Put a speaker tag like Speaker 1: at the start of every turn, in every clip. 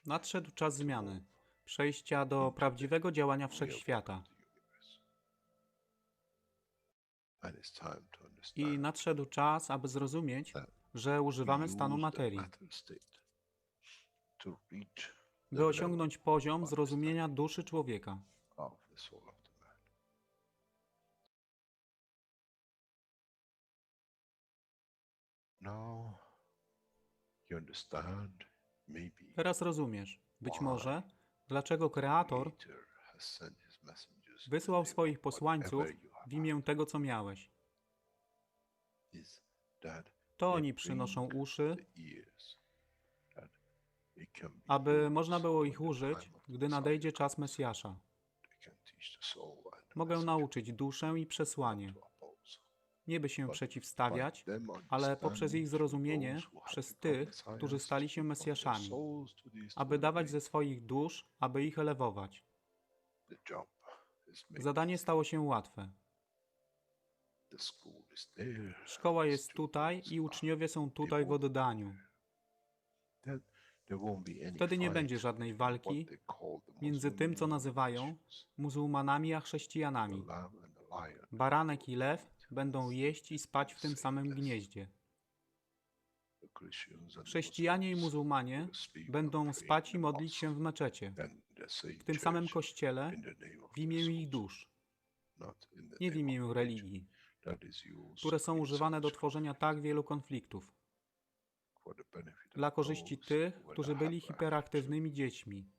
Speaker 1: Nadszedł czas zmiany, przejścia do prawdziwego działania wszechświata. I nadszedł czas, aby zrozumieć, że używamy stanu materii, by osiągnąć poziom zrozumienia duszy człowieka. Teraz rozumiesz, być może, dlaczego Kreator wysłał swoich posłańców w imię tego, co miałeś. To oni przynoszą uszy, aby można było ich użyć, gdy nadejdzie czas Mesjasza. Mogę nauczyć duszę i przesłanie. Nie by się przeciwstawiać, ale poprzez ich zrozumienie, przez tych, którzy stali się Mesjaszami, aby dawać ze swoich dusz, aby ich elewować. Zadanie stało się łatwe. Szkoła jest tutaj i uczniowie są tutaj w oddaniu. Wtedy nie będzie żadnej walki między tym, co nazywają muzułmanami, a chrześcijanami. Baranek i lew będą jeść i spać w tym samym gnieździe. Chrześcijanie i muzułmanie będą spać i modlić się w meczecie, w tym samym kościele, w imię ich dusz, nie w imię religii, które są używane do tworzenia tak wielu konfliktów, dla korzyści tych, którzy byli hiperaktywnymi dziećmi.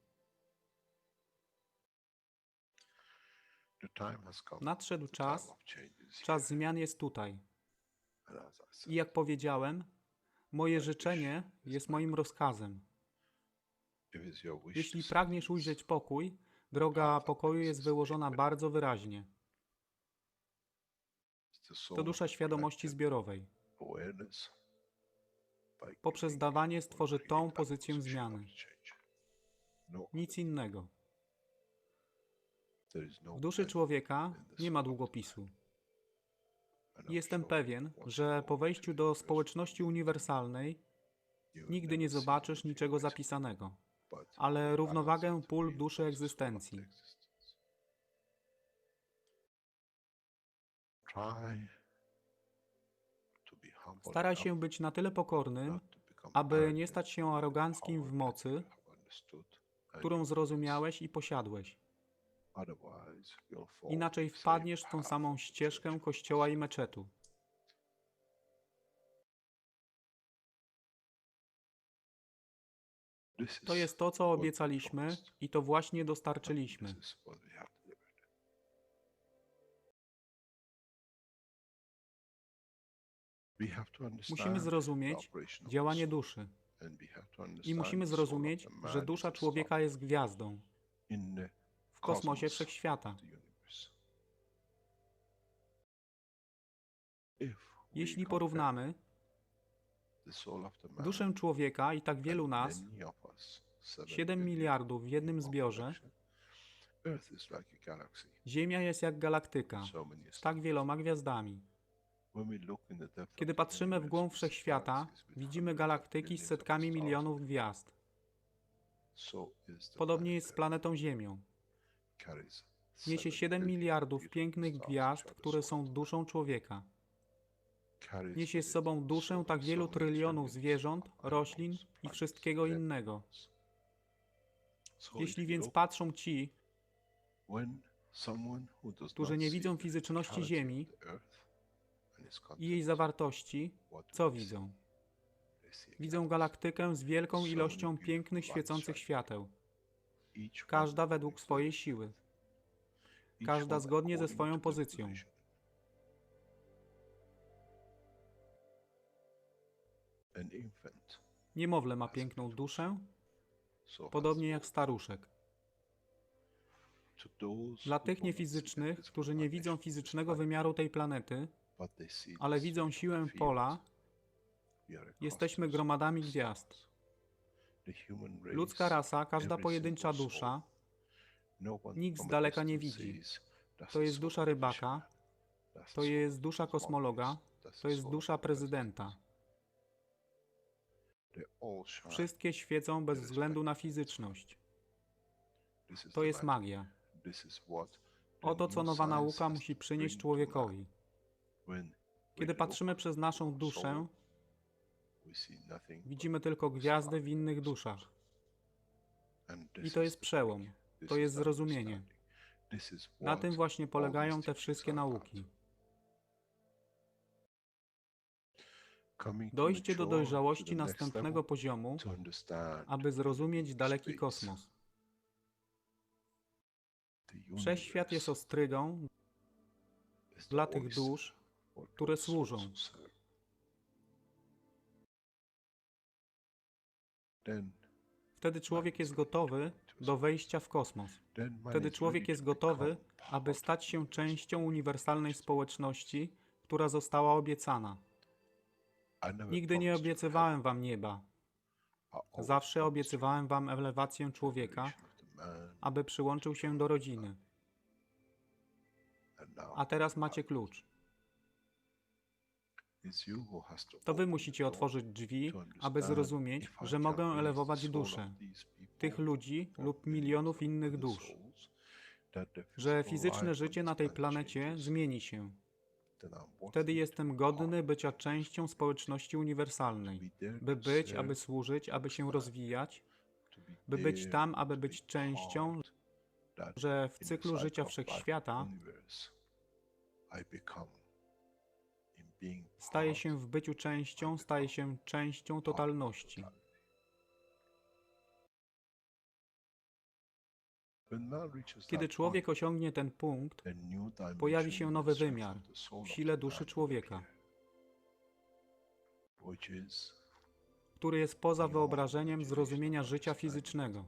Speaker 1: Nadszedł czas, czas zmian jest tutaj. I jak powiedziałem, moje życzenie jest moim rozkazem. Jeśli pragniesz ujrzeć pokój, droga pokoju jest wyłożona bardzo wyraźnie. To dusza świadomości zbiorowej. Poprzez dawanie stworzy tą pozycję zmiany. Nic innego. W duszy człowieka nie ma długopisu. Jestem pewien, że po wejściu do społeczności uniwersalnej nigdy nie zobaczysz niczego zapisanego, ale równowagę pól duszy egzystencji. Staraj się być na tyle pokornym, aby nie stać się aroganckim w mocy, którą zrozumiałeś i posiadłeś. Inaczej wpadniesz w tą samą ścieżkę kościoła i meczetu. To jest to, co obiecaliśmy i to właśnie dostarczyliśmy. Musimy zrozumieć działanie duszy i musimy zrozumieć, że dusza człowieka jest gwiazdą w kosmosie wszechświata. Jeśli porównamy duszę człowieka i tak wielu nas, 7 miliardów w jednym zbiorze, Ziemia jest jak galaktyka z tak wieloma gwiazdami. Kiedy patrzymy w głąb wszechświata, widzimy galaktyki z setkami milionów gwiazd. Podobnie jest z planetą Ziemią. Niesie 7 miliardów pięknych gwiazd, które są duszą człowieka. Niesie z sobą duszę tak wielu trylionów zwierząt, roślin i wszystkiego innego. Jeśli więc patrzą ci, którzy nie widzą fizyczności Ziemi i jej zawartości, co widzą? Widzą galaktykę z wielką ilością pięknych, świecących świateł. Każda według swojej siły. Każda zgodnie ze swoją pozycją. Niemowlę ma piękną duszę, podobnie jak staruszek. Dla tych niefizycznych, którzy nie widzą fizycznego wymiaru tej planety, ale widzą siłę pola, jesteśmy gromadami gwiazd. Ludzka rasa, każda pojedyncza dusza, nikt z daleka nie widzi. To jest dusza rybaka, to jest dusza kosmologa, to jest dusza prezydenta. Wszystkie świecą bez względu na fizyczność. To jest magia. Oto co nowa nauka musi przynieść człowiekowi. Kiedy patrzymy przez naszą duszę, widzimy tylko gwiazdy w innych duszach. I to jest przełom. To jest zrozumienie. Na tym właśnie polegają te wszystkie nauki. Dojście do dojrzałości następnego poziomu, aby zrozumieć daleki kosmos. Wszechświat jest ostrygą dla tych dusz, które służą. Wtedy człowiek jest gotowy do wejścia w kosmos. Wtedy człowiek jest gotowy, aby stać się częścią uniwersalnej społeczności, która została obiecana. Nigdy nie obiecywałem wam nieba. Zawsze obiecywałem wam elewację człowieka, aby przyłączył się do rodziny. A teraz macie klucz. To wy musicie otworzyć drzwi, aby zrozumieć, że mogę elewować duszę tych ludzi lub milionów innych dusz, że fizyczne życie na tej planecie zmieni się. Wtedy jestem godny bycia częścią społeczności uniwersalnej, by być, aby służyć, aby się rozwijać, by być tam, aby być częścią, że w cyklu życia wszechświata staje się w byciu częścią, staje się częścią totalności. Kiedy człowiek osiągnie ten punkt, pojawi się nowy wymiar w sile duszy człowieka, który jest poza wyobrażeniem zrozumienia życia fizycznego.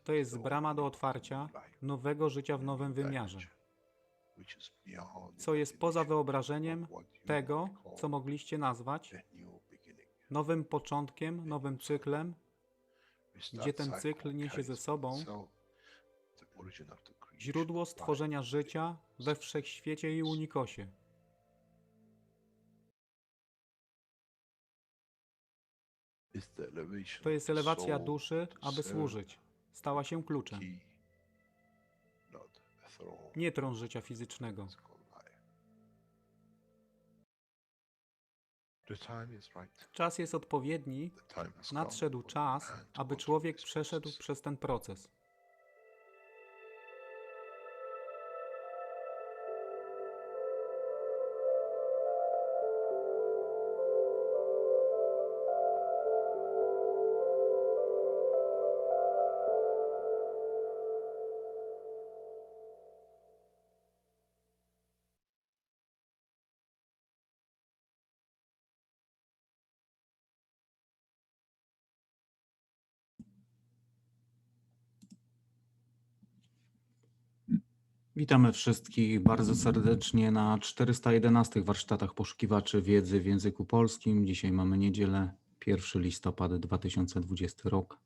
Speaker 1: To jest brama do otwarcia nowego życia w nowym wymiarze, co jest poza wyobrażeniem tego, co mogliście nazwać nowym początkiem, nowym cyklem, gdzie ten cykl niesie ze sobą źródło stworzenia życia we wszechświecie i unikosie. To jest elewacja duszy, aby służyć. Stała się kluczem. Nie tron życia fizycznego. Czas jest odpowiedni. Nadszedł czas, aby człowiek przeszedł przez ten proces.
Speaker 2: Witamy wszystkich bardzo serdecznie na 411 warsztatach poszukiwaczy wiedzy w języku polskim. Dzisiaj mamy niedzielę, 1 listopada 2020 rok.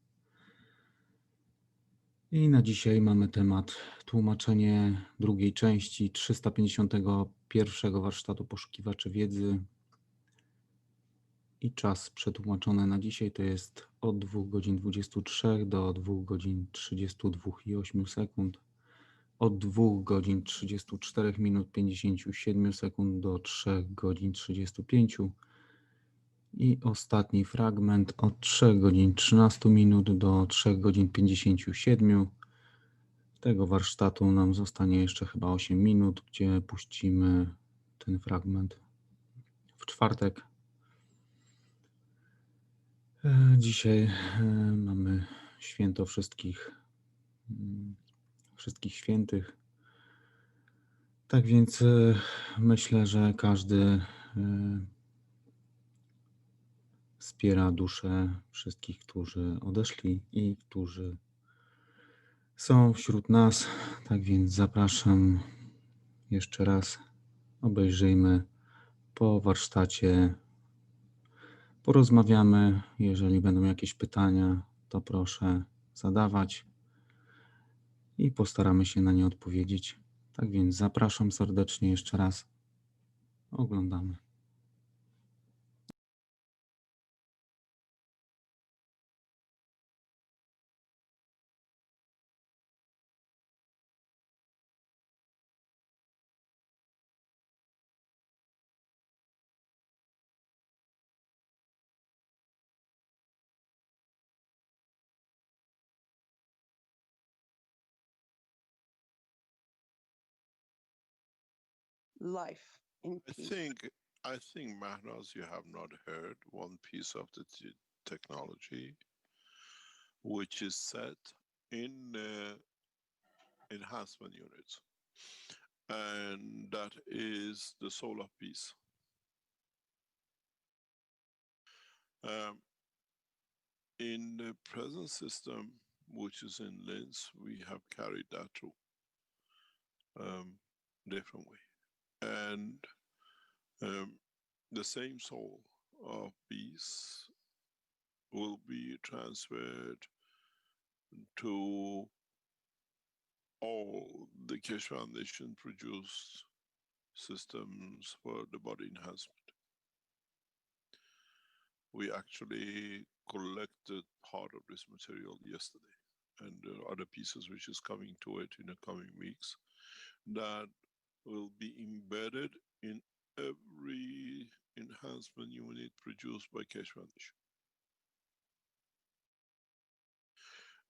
Speaker 2: I na dzisiaj mamy temat tłumaczenie drugiej części 351 warsztatu poszukiwaczy wiedzy. I czas przetłumaczony na dzisiaj to jest od 2 godzin 23 do 2 godzin 32,8 sekund. Od 2 godzin 34 minut 57 sekund do 3 godzin 35 i ostatni fragment od 3 godzin 13 minut do 3 godzin 57. Tego warsztatu nam zostanie jeszcze chyba 8 minut, gdzie puścimy ten fragment w czwartek. Dzisiaj mamy święto wszystkich świętych. Tak więc myślę, że każdy wspiera duszę wszystkich, którzy odeszli i którzy są wśród nas. Tak więc zapraszam jeszcze raz. Obejrzyjmy po warsztacie. Porozmawiamy. Jeżeli będą jakieś pytania, to proszę zadawać i postaramy się na nie odpowiedzieć. Tak więc zapraszam serdecznie jeszcze raz. Oglądamy.
Speaker 3: life in
Speaker 4: I
Speaker 3: peace.
Speaker 4: think, Mahnaz, you have not heard one piece of the technology which is set in enhancement units, and that is the soul of peace. In the present system, which is in Linz, we have carried that through different way, and the same soul of peace will be transferred to all the Keshe Foundation produced systems for the body enhancement. We actually collected part of this material yesterday, and there are other pieces which is coming to it in the coming weeks that will be embedded in every enhancement unit produced by Keshe Foundation.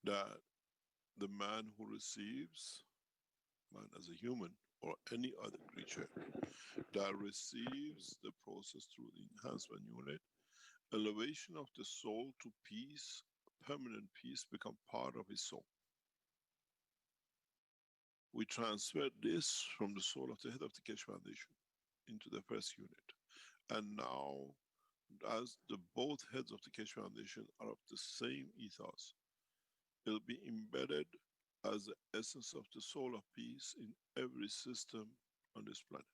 Speaker 4: That the man who receives, man as a human or any other creature, that receives the process through the enhancement unit, elevation of the soul to peace, permanent peace, become part of his soul. We transferred this from the soul of the head of the Keshe Foundation into the first unit. And now, as the both heads of the Keshe Foundation are of the same ethos, it'll be embedded as the essence of the soul of peace in every system on this planet,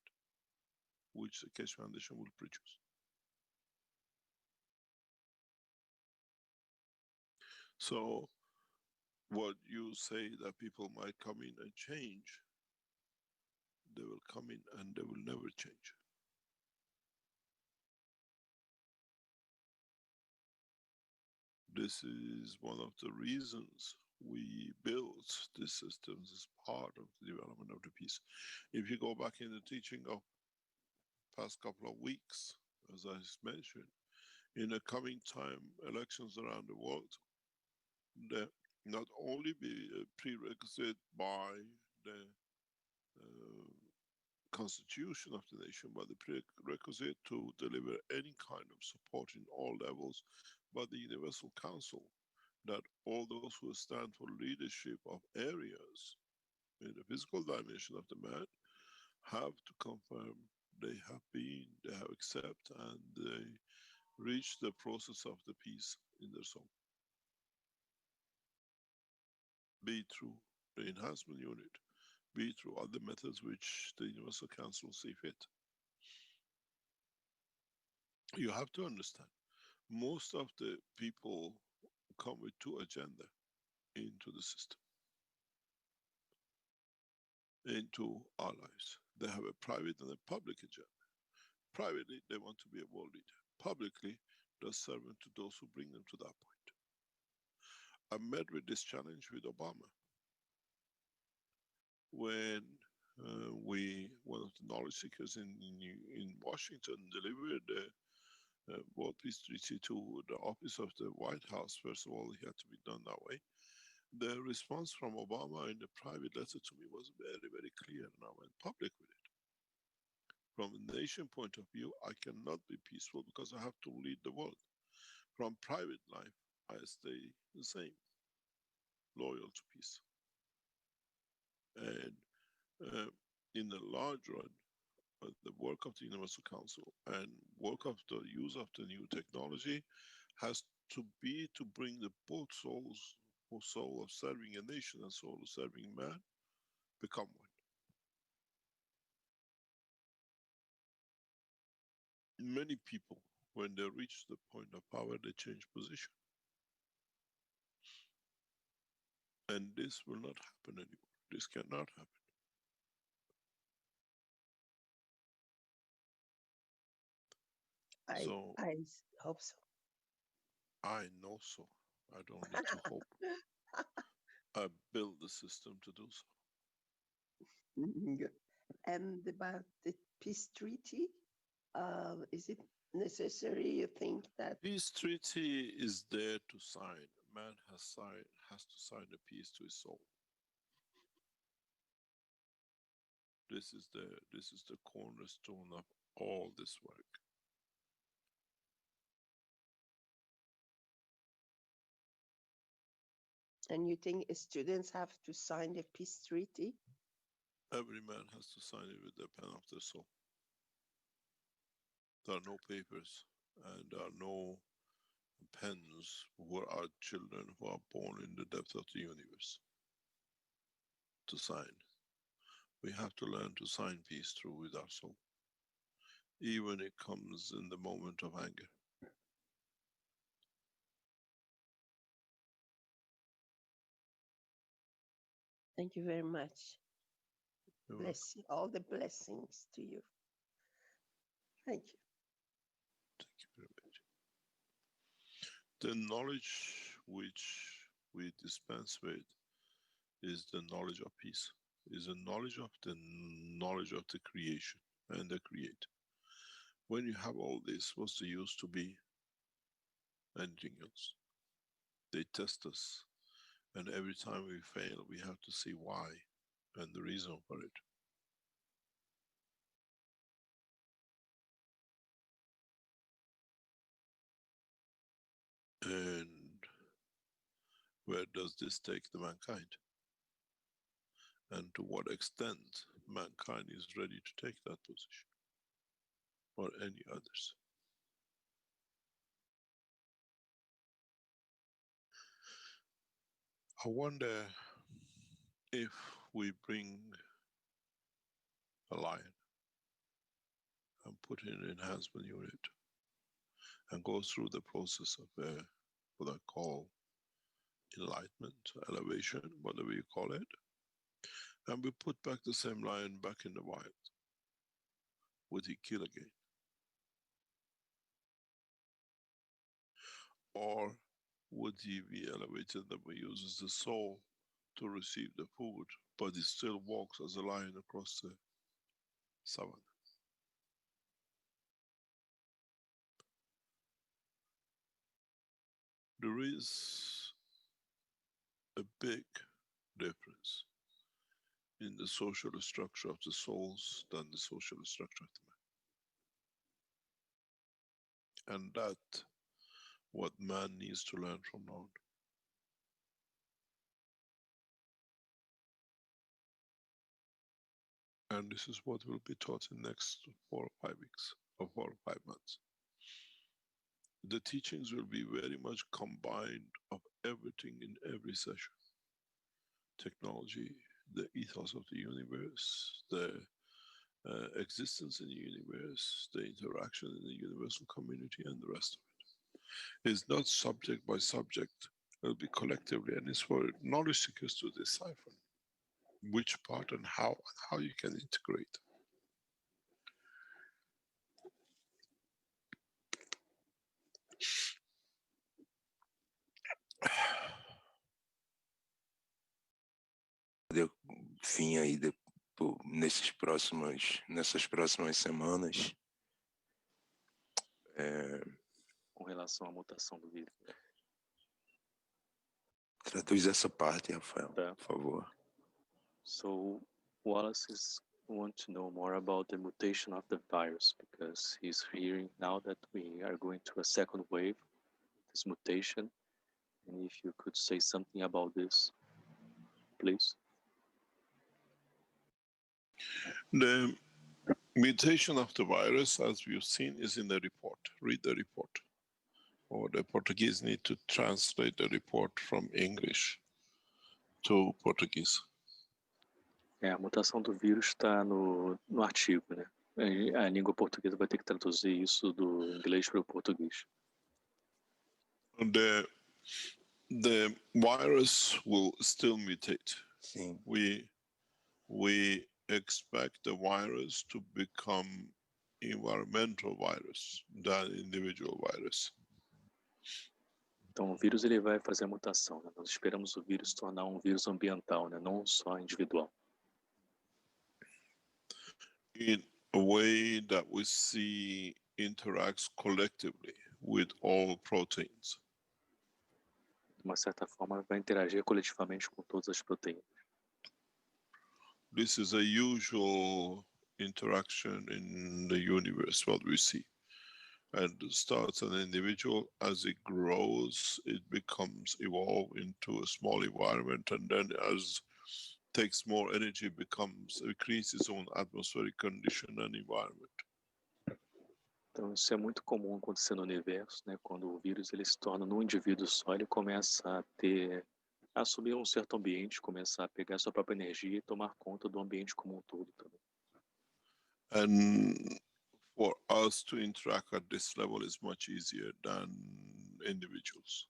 Speaker 4: which the Keshe Foundation will produce. So what you say that people might come in and change, they will come in and they will never change. This is one of the reasons we built these systems as part of the development of the peace. If you go back in the teaching of past couple of weeks, as I mentioned, in the coming time, elections around the world, they not only be a prerequisite by the constitution of the nation, but the prerequisite to deliver any kind of support in all levels by the Universal Council, that all those who stand for leadership of areas in the physical dimension of the man have to confirm they have accepted, and they reach the process of the peace in their soul. Be it through the enhancement unit, be it through other methods which the Universal Council see fit. You have to understand, most of the people come with two agendas into the system, into our lives. They have a private and a public agenda. Privately, they want to be a world leader. Publicly, they're servant to those who bring them to that point. I met with this challenge with Obama. When one of the knowledge seekers in Washington delivered the World Peace Treaty to the office of the White House, first of all, it had to be done that way. The response from Obama in the private letter to me was very, very clear, and I went public with it. From a nation point of view, I cannot be peaceful because I have to lead the world. From private life, I stay the same, loyal to peace. And in the large run, the work of the Universal Council and work of the use of the new technology has to be to bring the both souls, or soul of serving a nation and soul of serving man, become one. Many people, when they reach the point of power, they change position. And this will not happen anymore. This cannot happen.
Speaker 3: I hope so.
Speaker 4: I know so. I don't need to hope. I built the system to do so.
Speaker 3: Good. And about the peace treaty, is it necessary, you think, that
Speaker 4: peace treaty is there to sign? Man has to sign the peace to his soul. This is the cornerstone of all this work.
Speaker 3: And you think students have to sign the peace treaty?
Speaker 4: Every man has to sign it with the pen of their soul. There are no papers and there are no pens for our children who are born in the depth of the universe to sign. We have to learn to sign peace through with our soul, even it comes in the moment of anger.
Speaker 3: Thank you very much.
Speaker 4: You're
Speaker 3: Bless you, all the blessings to you. Thank you.
Speaker 4: Thank you very much. The knowledge which we dispense with is the knowledge of peace, is a knowledge of the creation and the creator. When you have all this, what's the use to be anything else? They test us, and every time we fail, we have to see why and the reason for it. And where does this take the mankind? And to what extent mankind is ready to take that position, or any others? I wonder if we bring a lion and put in an enhancement unit and go through the process of what I call enlightenment, elevation, whatever you call it, and we put back the same lion back in the wild, would he kill again? Or would he be elevated that we uses the soul to receive the food, but he still walks as a lion across the savannah? There is a big difference in the social structure of the souls than the social structure of the man. And that what man needs to learn from now on. And this is what will be taught in the next 4 or 5 weeks, or 4 or 5 months. The teachings will be very much combined of everything in every session. Technology, the ethos of the universe, the existence in the universe, the interaction in the universal community, and the rest of it. It's not subject by subject, it'll be collectively, and it's for knowledge seekers to decipher which part and how you can integrate.
Speaker 5: Fim aí nessas próximas semanas.
Speaker 6: Com relação à mutação do vírus.
Speaker 5: Traduz essa parte, Rafael,
Speaker 6: Tá.
Speaker 5: por favor.
Speaker 6: So Wallace wants to know more about the mutation of the virus because he's hearing now that we are going through a second wave, this mutation, and if you could say something about this, please.
Speaker 4: The mutation of the virus, as we've seen, is in the report. Read the report. Or the Portuguese need to translate the report from English to Portuguese.
Speaker 6: A mutação do vírus está no artigo, né? A língua portuguesa vai ter que traduzir isso do inglês para o português.
Speaker 4: The virus will still mutate.
Speaker 5: Sim.
Speaker 4: We expect the virus to become environmental virus than individual virus.
Speaker 6: Então o vírus ele vai fazer a mutação, né? Nós esperamos o vírus se tornar um vírus ambiental, né? Não só individual.
Speaker 4: In a way that we see interacts collectively with all proteins.
Speaker 6: De uma certa forma vai interagir coletivamente com todas as proteínas.
Speaker 4: This is a usual interaction in the universe, what we see. And it starts an individual, as it grows, it becomes evolved into a small environment, and then as takes more energy, it creates its own atmospheric condition and environment.
Speaker 6: Então isso é muito comum acontecer no universo, né? Quando o vírus ele se torna num indivíduo só, ele começa a assumir um certo ambiente, começar a pegar sua própria energia e tomar conta do ambiente como um todo também.
Speaker 4: And for us to interact at this level is much easier than individuals.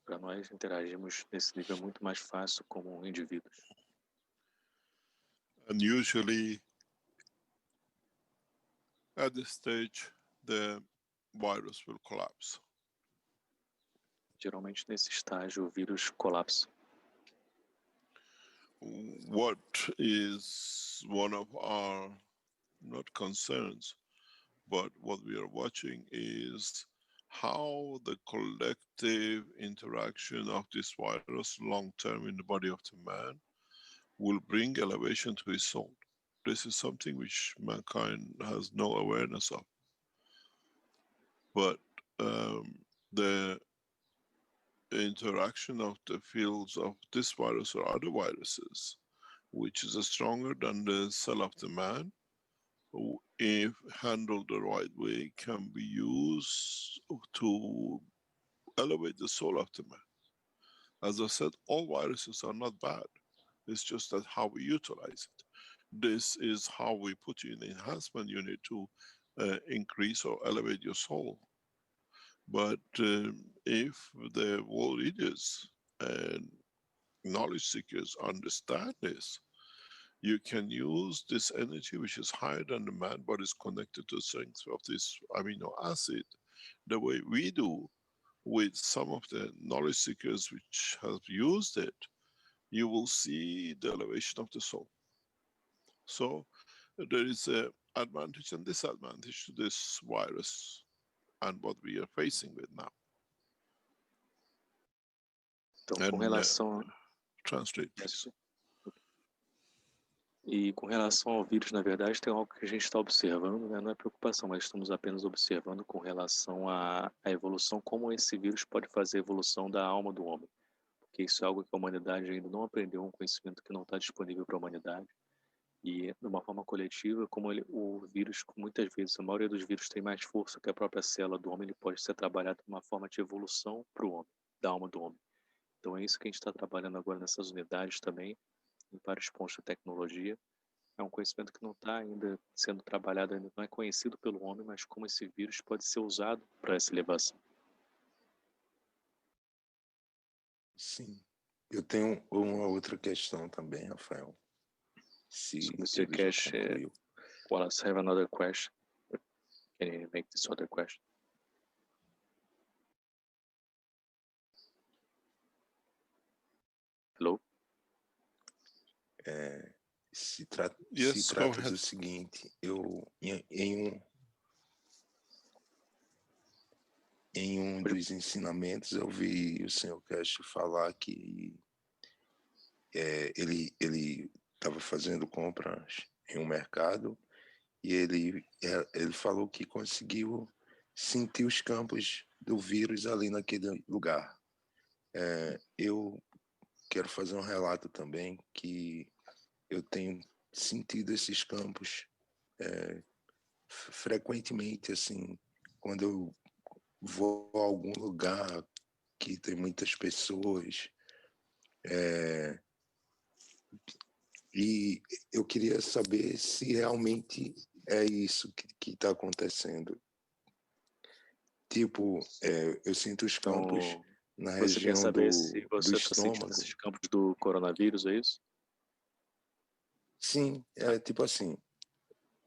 Speaker 6: Para nós interagirmos nesse nível é muito mais fácil como indivíduos.
Speaker 4: And usually at this stage, the virus will collapse.
Speaker 6: Geralmente nesse estágio o vírus colapsa.
Speaker 4: What is one of our, not concerns, but what we are watching is how the collective interaction of this virus long term in the body of the man will bring elevation to his soul. This is something which mankind has no awareness of. But the interaction of the fields of this virus or other viruses, which is stronger than the cell of the man, if handled the right way, can be used to elevate the soul of the man. As I said, all viruses are not bad. It's just that how we utilize it. This is how we put you in the enhancement unit to increase or elevate your soul. But if the world leaders and knowledge seekers understand this, you can use this energy, which is higher than the man, but is connected to the strength of this amino acid, the way we do with some of the knowledge seekers which have used it, you will see the elevation of the soul. So there is an advantage and disadvantage to this virus and what we are facing with now.
Speaker 6: Então, com relação
Speaker 4: translate, please.
Speaker 6: E com relação ao vírus, na verdade, tem algo que a gente está observando, né? Não é preocupação, mas estamos apenas observando com relação à evolução, como esse vírus pode fazer a evolução da alma do homem. Porque isso é algo que a humanidade ainda não aprendeu, um conhecimento que não está disponível para a humanidade. E de uma forma coletiva, como o vírus, muitas vezes, a maioria dos vírus tem mais força que a própria célula do homem, ele pode ser trabalhado de uma forma de evolução para o homem, da alma do homem. Então é isso que a gente está trabalhando agora nessas unidades também, em vários pontos de tecnologia. É um conhecimento que não está ainda sendo trabalhado, ainda não é conhecido pelo homem, mas como esse vírus pode ser usado para essa elevação.
Speaker 5: Sim. Eu tenho uma outra questão também, Rafael. Se
Speaker 6: Mr. Keshe, Wallace, have another question. Can you make this other question? Hello?
Speaker 5: Se trata do seguinte, eu em um dos ensinamentos eu vi o senhor Keshe falar que ele estava fazendo compras em um mercado e ele falou que conseguiu sentir os campos do vírus ali naquele lugar. Eu quero fazer um relato também que eu tenho sentido esses campos frequentemente, assim, quando eu vou a algum lugar que tem muitas pessoas, e eu queria saber se realmente é isso que está acontecendo. Tipo, eu sinto os campos na
Speaker 6: Você quer
Speaker 5: região
Speaker 6: saber
Speaker 5: do
Speaker 6: se você está sentindo
Speaker 5: estômago.
Speaker 6: esses campos do coronavírus, é isso?
Speaker 5: Sim, tipo assim,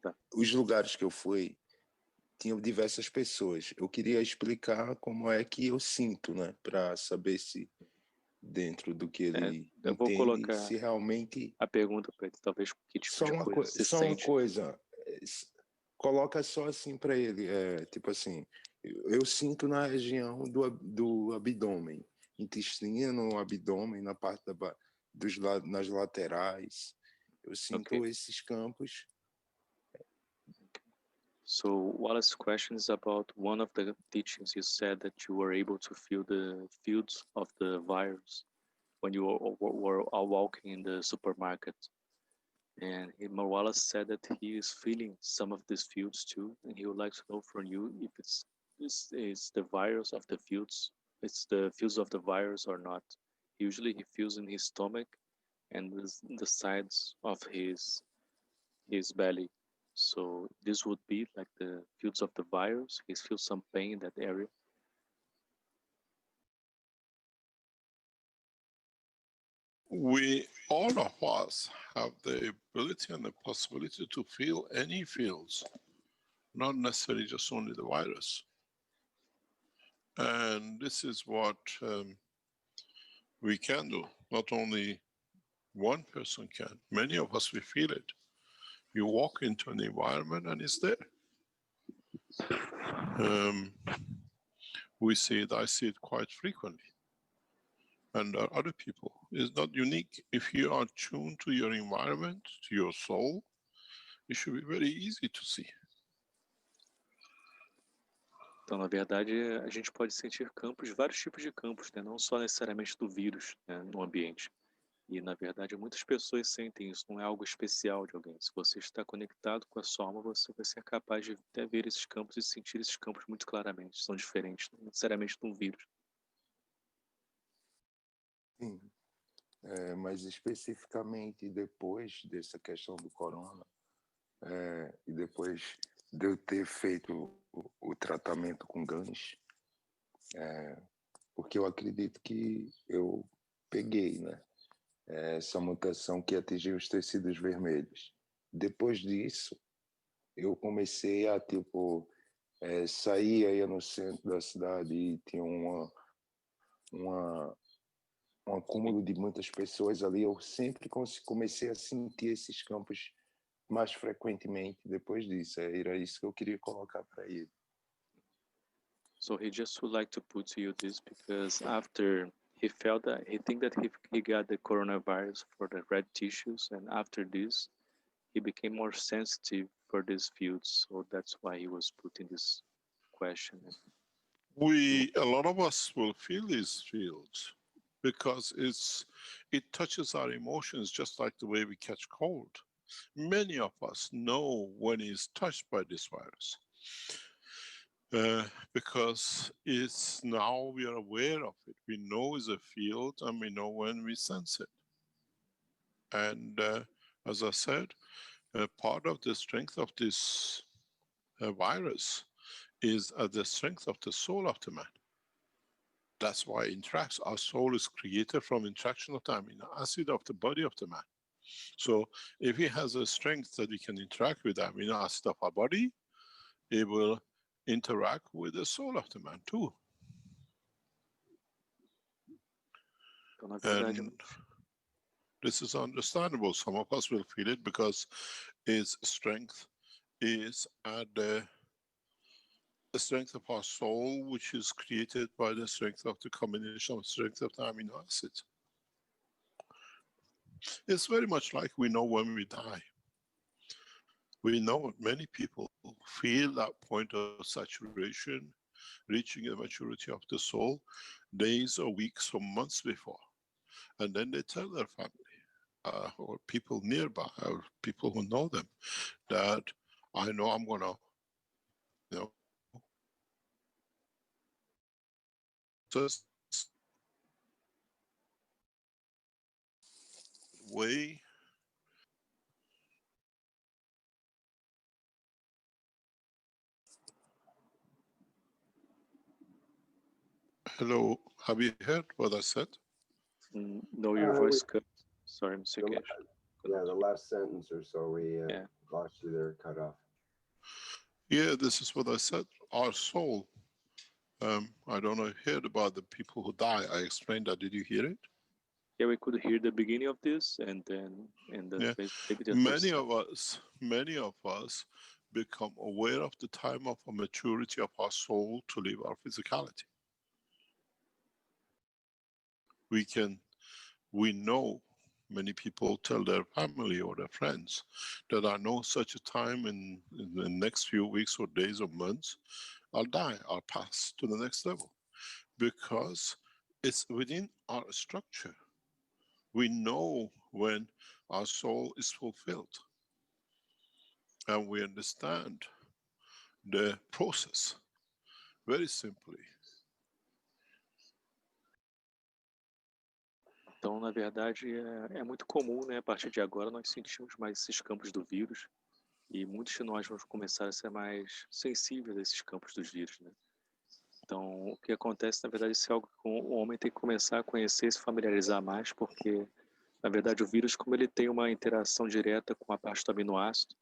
Speaker 6: Tá.
Speaker 5: Os lugares que eu fui tinham diversas pessoas. Eu queria explicar como é que eu sinto, né, para saber se dentro do que ele
Speaker 6: eu vou
Speaker 5: entende,
Speaker 6: colocar
Speaker 5: se realmente
Speaker 6: a pergunta para ele, talvez que tipo
Speaker 5: só
Speaker 6: de
Speaker 5: uma
Speaker 6: coisa você
Speaker 5: só
Speaker 6: sente.
Speaker 5: uma coisa, coloca só assim para ele, tipo assim, eu sinto na região do abdômen, intestino, abdômen, na parte nas laterais. eu sinto esses campos.
Speaker 6: So Wallace's question is about one of the teachings. You said that you were able to feel the fields of the virus when you were walking in the supermarket. And Wallace said that he is feeling some of these fields too, and he would like to know from you if it's the virus of the fields, it's the fields of the virus or not. Usually he feels in his stomach and the sides of his belly. So this would be like the fields of the virus. He feels some pain in that area.
Speaker 4: We, all of us, have the ability and the possibility to feel any fields, not necessarily just only the virus. And this is what we can do. Not only one person can, many of us, we feel it. You walk into an environment and it's there. We see it, I see it quite frequently. And other people. It's not unique. If you are tuned to your environment, to your soul, it should be very easy to see.
Speaker 6: Então, na verdade, a gente pode sentir campos, vários tipos de campos, né? Não só necessariamente do vírus, né, no ambiente. E, na verdade, muitas pessoas sentem isso, não é algo especial de alguém. Se você está conectado com a sua alma, você vai ser capaz de até ver esses campos e sentir esses campos muito claramente. São diferentes, não necessariamente de um vírus.
Speaker 5: Sim. Mas especificamente depois dessa questão do corona, e depois de eu ter feito o tratamento com GANs, porque eu acredito que eu peguei, né, essa mutação que atingiu os tecidos vermelhos. Depois disso, eu comecei a, sair aí no centro da cidade e tinha um acúmulo de muitas pessoas ali, eu sempre comecei a sentir esses campos mais frequentemente depois disso. Era isso que eu queria colocar para ele.
Speaker 6: So he just would like to put to you this because after he felt that, he think that he got the coronavirus for the red tissues, and after this, he became more sensitive for these fields. So that's why he was putting this question.
Speaker 4: A lot of us will feel these fields because it touches our emotions just like the way we catch cold. Many of us know when it's touched by this virus. Because it's now we are aware of it. We know it's a field and we know when we sense it. And as I said, part of the strength of this virus is the strength of the soul of the man. That's why it interacts. Our soul is created from interaction of the amino acid of the body of the man. So if he has a strength that he can interact with the amino acid of our body, it will interact with the soul of the man too. And this is understandable. Some of us will feel it because its strength is at the strength of our soul, which is created by the strength of the combination of strength of the amino acids. It's very much like we know when we die. We know many people feel that point of saturation, reaching the maturity of the soul, days or weeks or months before. And then they tell their family, or people nearby, or people who know them, that I know I'm gonna, just way. Hello, have you heard what I said?
Speaker 6: No, your voice cut. Sorry, Mr. Keshe.
Speaker 7: Yeah, the last sentence or so, we lost you there, cut off.
Speaker 4: Yeah, this is what I said. Our soul. I don't know if you heard about the people who die. I explained that. Did you hear it?
Speaker 6: Yeah, we could hear the beginning of this, and then
Speaker 4: many of us become aware of the time of a maturity of our soul to leave our physicality. We know many people tell their family or their friends that I know such a time in the next few weeks or days or months, I'll die, I'll pass to the next level. Because it's within our structure. We know when our soul is fulfilled. And we understand the process very simply.
Speaker 6: Então, na verdade, é muito comum, né? A partir de agora, nós sentimos mais esses campos do vírus e muitos de nós vamos começar a ser mais sensíveis a esses campos dos vírus, né? Então, o que acontece, na verdade, é algo que o homem tem que começar a conhecer e se familiarizar mais, porque, na verdade, o vírus, como ele tem uma interação direta com a parte do aminoácido,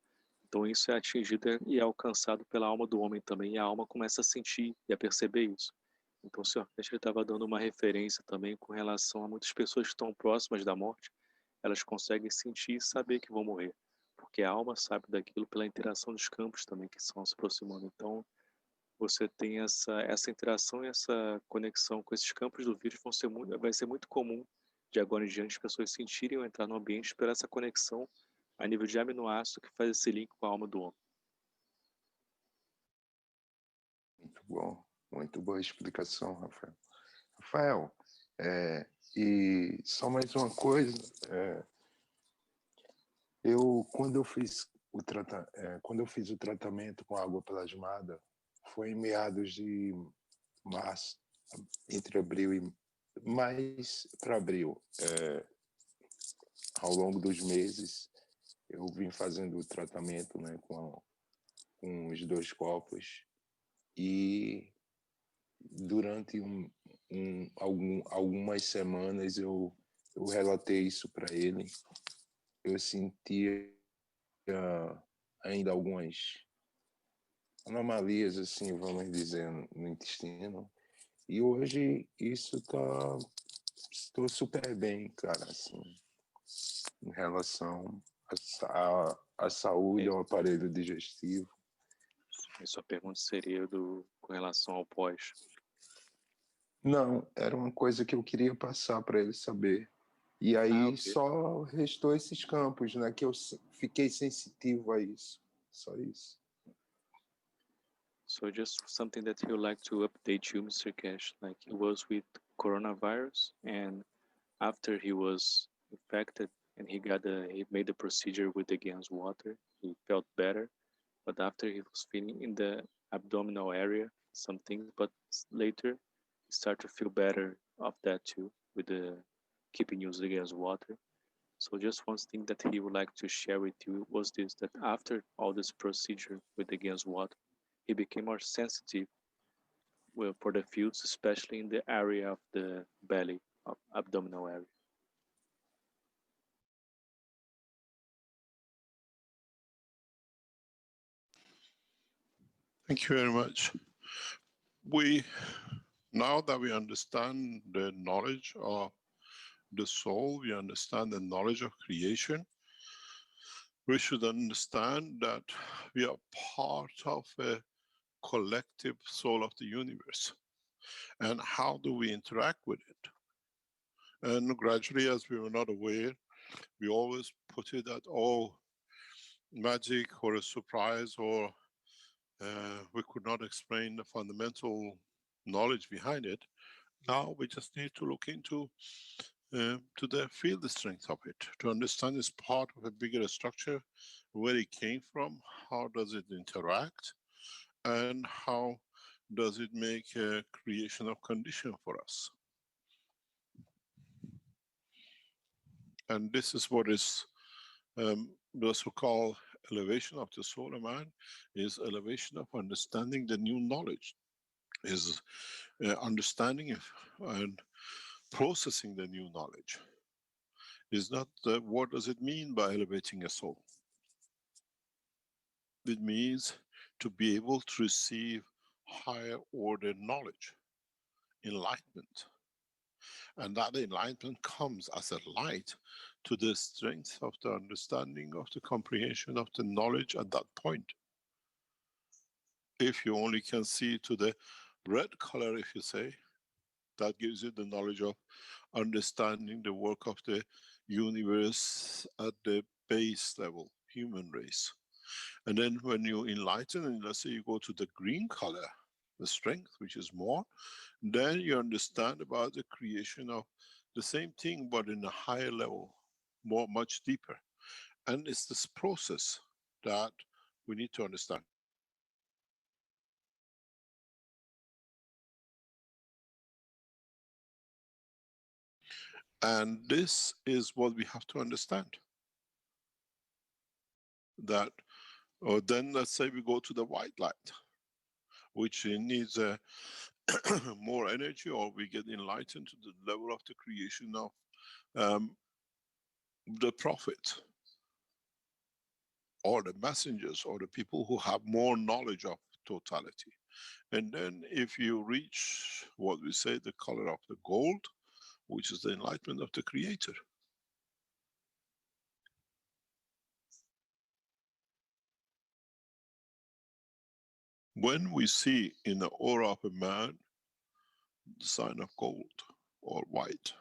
Speaker 6: então isso é atingido e é alcançado pela alma do homem também, e a alma começa a sentir e a perceber isso. Então, o Sr. Keshe estava dando uma referência também com relação a muitas pessoas que estão próximas da morte, elas conseguem sentir e saber que vão morrer, porque a alma sabe daquilo pela interação dos campos também que estão se aproximando. Então, você tem essa interação e essa conexão com esses campos do vírus vai ser muito comum de agora em diante as pessoas sentirem ou entrar no ambiente por essa conexão a nível de aminoácido que faz esse link com a alma do homem.
Speaker 5: Muito bom, muito boa explicação, Rafael. Rafael, e só mais uma coisa, quando eu fiz o tratamento com água plasmada, foi em meados de março, entre abril e mais para abril. Ao longo dos meses, eu vim fazendo o tratamento, né, com os 2 copos, e durante algumas semanas eu relatei isso para ele. Eu sentia ainda algumas anomalias, assim, vamos dizer, no intestino. E hoje isso estou super bem, cara, assim, em relação à saúde, ao aparelho digestivo.
Speaker 6: E sua pergunta seria com relação ao pós?
Speaker 5: Não, era uma coisa que eu queria passar para ele saber. E aí
Speaker 6: okay.
Speaker 5: só restou esses campos, né, que eu fiquei sensitivo a isso. Só isso.
Speaker 6: So just something that he would like to update you, Mr. Keshe, like he was with coronavirus, and after he was infected and he made the procedure with the gas water, he felt better, but after he was feeling in the abdominal area something, but later he started to feel better of that too, with the keeping using the gas water. So just one thing that he would like to share with you was this, that after all this procedure with the gas water, he became more sensitive for the fields, especially in the area of the belly, of abdominal area.
Speaker 4: Thank you very much. Now that we understand the knowledge of the soul, we understand the knowledge of creation, we should understand that we are part of a collective soul of the universe. And how do we interact with it? And gradually, as we were not aware, we always put it at, magic or a surprise, or we could not explain the fundamental knowledge behind it. Now we just need to look into to feel the strength of it, to understand it's part of a bigger structure, where it came from, how does it interact, and how does it make a creation of condition for us. And this is what is the so-called elevation of the soul of man, is elevation of understanding the new knowledge, is understanding and processing the new knowledge. Is not what does it mean by elevating a soul? It means to be able to receive higher order knowledge, enlightenment. And that enlightenment comes as a light to the strength of the understanding of the comprehension of the knowledge at that point. If you only can see to the red color, if you say, that gives you the knowledge of understanding the work of the universe at the base level, human race. And then when you enlighten, and let's say you go to the green color, the strength, which is more, then you understand about the creation of the same thing, but in a higher level, much deeper. And it's this process that we need to understand. And this is what we have to understand. That, or then let's say we go to the white light, which needs more energy, or we get enlightened to the level of the creation of the prophet, or the messengers, or the people who have more knowledge of totality. And then if you reach what we say the color of the gold, which is the enlightenment of the creator. When we see in the aura of a man the sign of gold or white,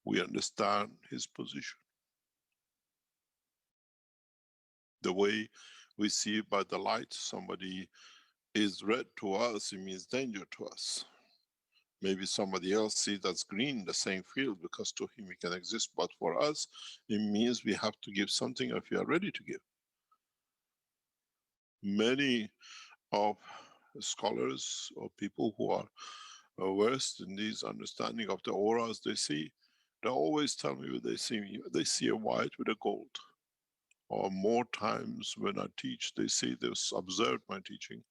Speaker 4: we understand his position. The way we see by the light somebody is red to us, it means danger to us. Maybe somebody else sees that's green in the same field because to him it can exist, but for us it means we have to give something if we are ready to give. Many of scholars or people who are versed in this understanding of the auras they see, they always tell me when they see a white with a gold. Or more times when I teach, they say they've observed my teaching.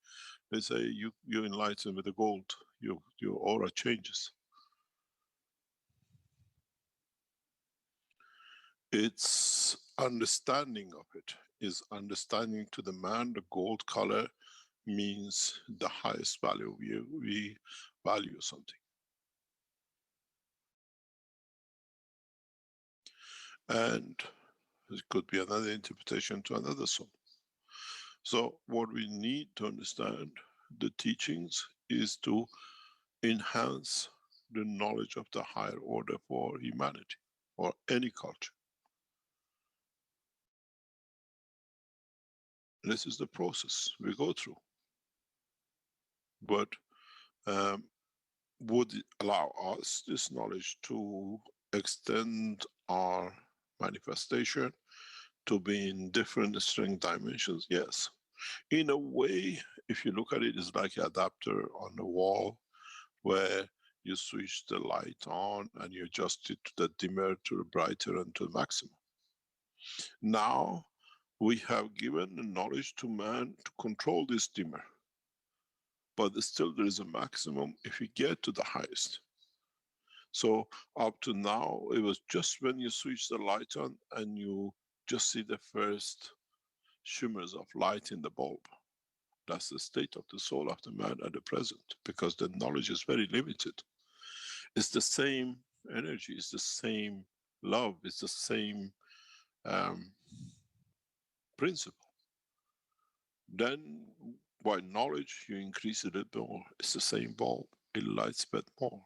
Speaker 4: They say, you enlighten with the gold, your aura changes. It's understanding of it, is understanding to the man the gold color means the highest value, we value something. And it could be another interpretation to another soul. So what we need to understand, the teachings, is to enhance the knowledge of the higher order for humanity or any culture. This is the process we go through. But would it allow us this knowledge to extend our manifestation to be in different strength dimensions? Yes. In a way, if you look at it, it's like an adapter on the wall where you switch the light on and you adjust it to the dimmer, to the brighter, and to the maximum. Now, we have given the knowledge to man to control this dimmer. But still there is a maximum if you get to the highest. So up to now, it was just when you switch the light on and you just see the first shimmers of light in the bulb. That's the state of the soul of the man at the present, because the knowledge is very limited. It's the same energy, it's the same love, it's the same principle. Then by knowledge, you increase it a bit more. It's the same bulb, it lights a bit more.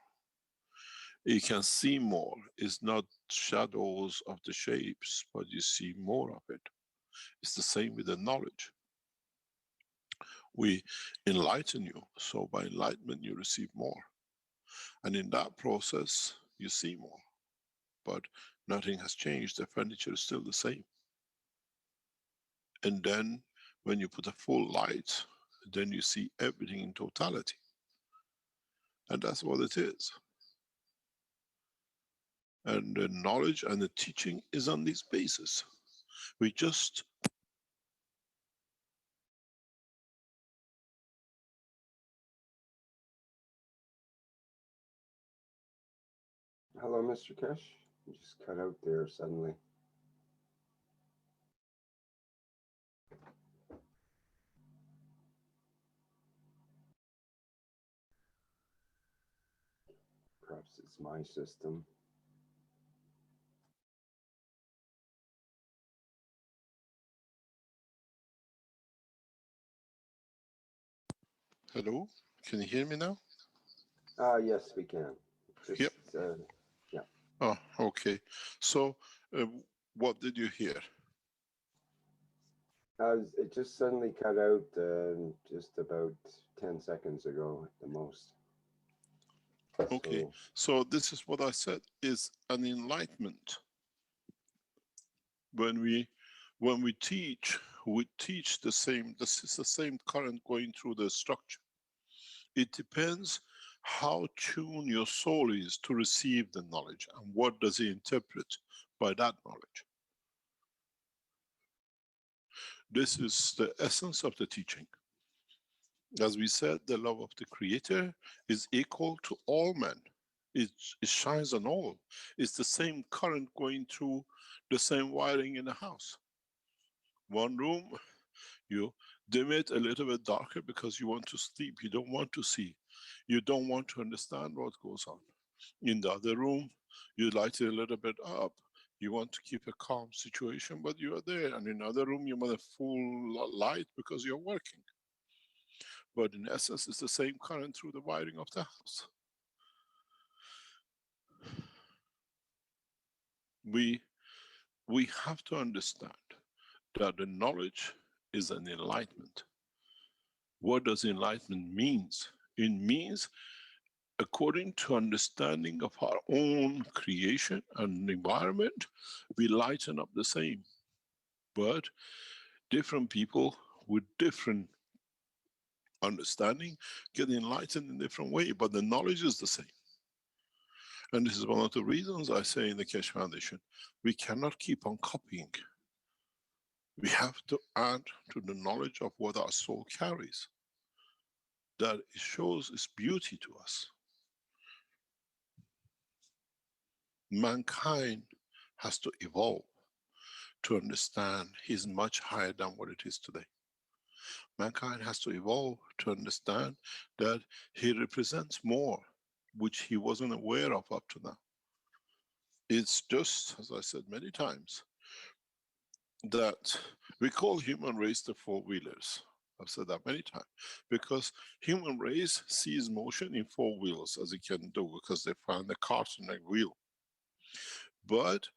Speaker 4: You can see more. It's not shadows of the shapes, but you see more of it. It's the same with the knowledge. We enlighten you, so by enlightenment you receive more. And in that process, you see more. But nothing has changed, the furniture is still the same. And then, when you put a full light, then you see everything in totality. And that's what it is. And the knowledge and the teaching is on this basis. We just
Speaker 7: Hello, Mr. Keshe. You just cut out there suddenly. Perhaps it's my system.
Speaker 4: Hello, can you hear me now?
Speaker 7: Yes, we can. Just,
Speaker 4: Yep.
Speaker 7: Yeah.
Speaker 4: Oh, okay. So, what did you hear?
Speaker 7: It just suddenly cut out just about 10 seconds ago at the most.
Speaker 4: Okay, so this is what I said is an enlightenment. When we teach the same. This is the same current going through the structure. It depends how tuned your soul is to receive the knowledge and what does it interpret by that knowledge. This is the essence of the teaching. As we said, the love of the Creator is equal to all men. It shines on all. It's the same current going through the same wiring in the house. One room, you dim it a little bit darker because you want to sleep. You don't want to see. You don't want to understand what goes on. In the other room, you light it a little bit up. You want to keep a calm situation, but you are there. And in another room, you want a full light because you're working. But in essence, it's the same current through the wiring of the house. We have to understand that the knowledge is an enlightenment. What does enlightenment means? It means according to understanding of our own creation and environment, we lighten up the same. But different people with different understanding get enlightened in different way, but the knowledge is the same. And this is one of the reasons I say in the Keshe Foundation, we cannot keep on copying. We have to add to the knowledge of what our soul carries, that it shows its beauty to us. Mankind has to evolve to understand he's much higher than what it is today. Mankind has to evolve to understand that he represents more, which he wasn't aware of up to now. It's just, as I said many times, that we call human race the four-wheelers. I've said that many times, because human race sees motion in four wheels as it can do, because they found the cart and a wheel. But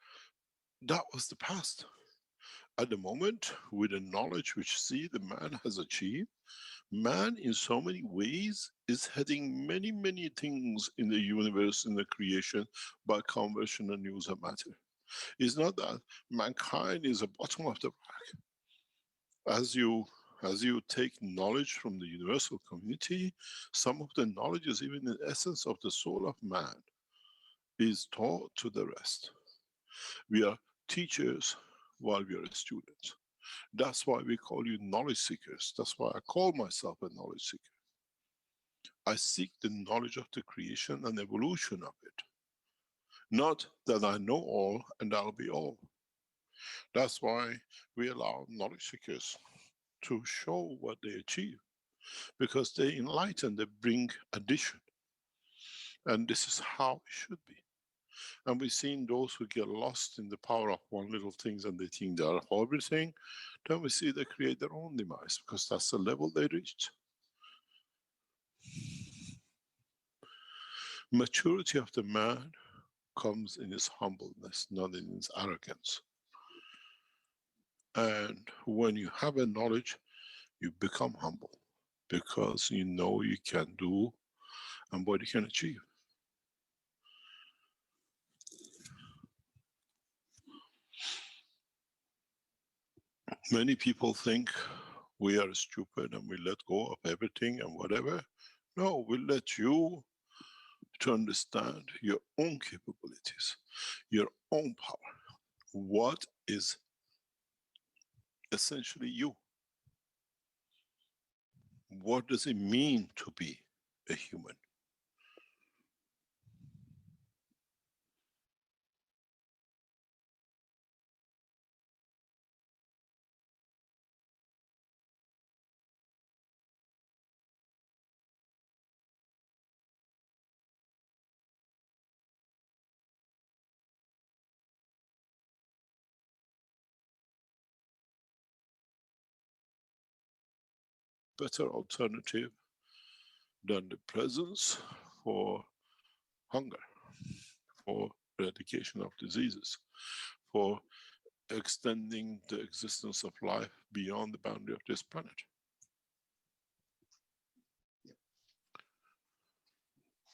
Speaker 4: that was the past. At the moment, with the knowledge which see the man has achieved, man in so many ways is heading many, many things in the universe, in the creation, by conversion and use of matter. It's not that mankind is the bottom of the rack. As you take knowledge from the universal community, some of the knowledge is even the essence of the soul of man is taught to the rest. We are teachers while we are students. That's why we call you knowledge seekers. That's why I call myself a knowledge seeker. I seek the knowledge of the creation and evolution of it. Not that I know all and I'll be all. That's why we allow knowledge seekers to show what they achieve, because they enlighten, they bring addition. And this is how it should be. And we've seen those who get lost in the power of one little things and they think they are everything, then we see they create their own demise, because that's the level they reached. Maturity of the man comes in his humbleness, not in his arrogance. And when you have a knowledge, you become humble, because you know you can do and what you can achieve. Many people think we are stupid and we let go of everything and whatever. No, we let you to understand your own capabilities, your own power. What is essentially you? What does it mean to be a human? Better alternative than the presence for hunger, for eradication of diseases, for extending the existence of life beyond the boundary of this planet.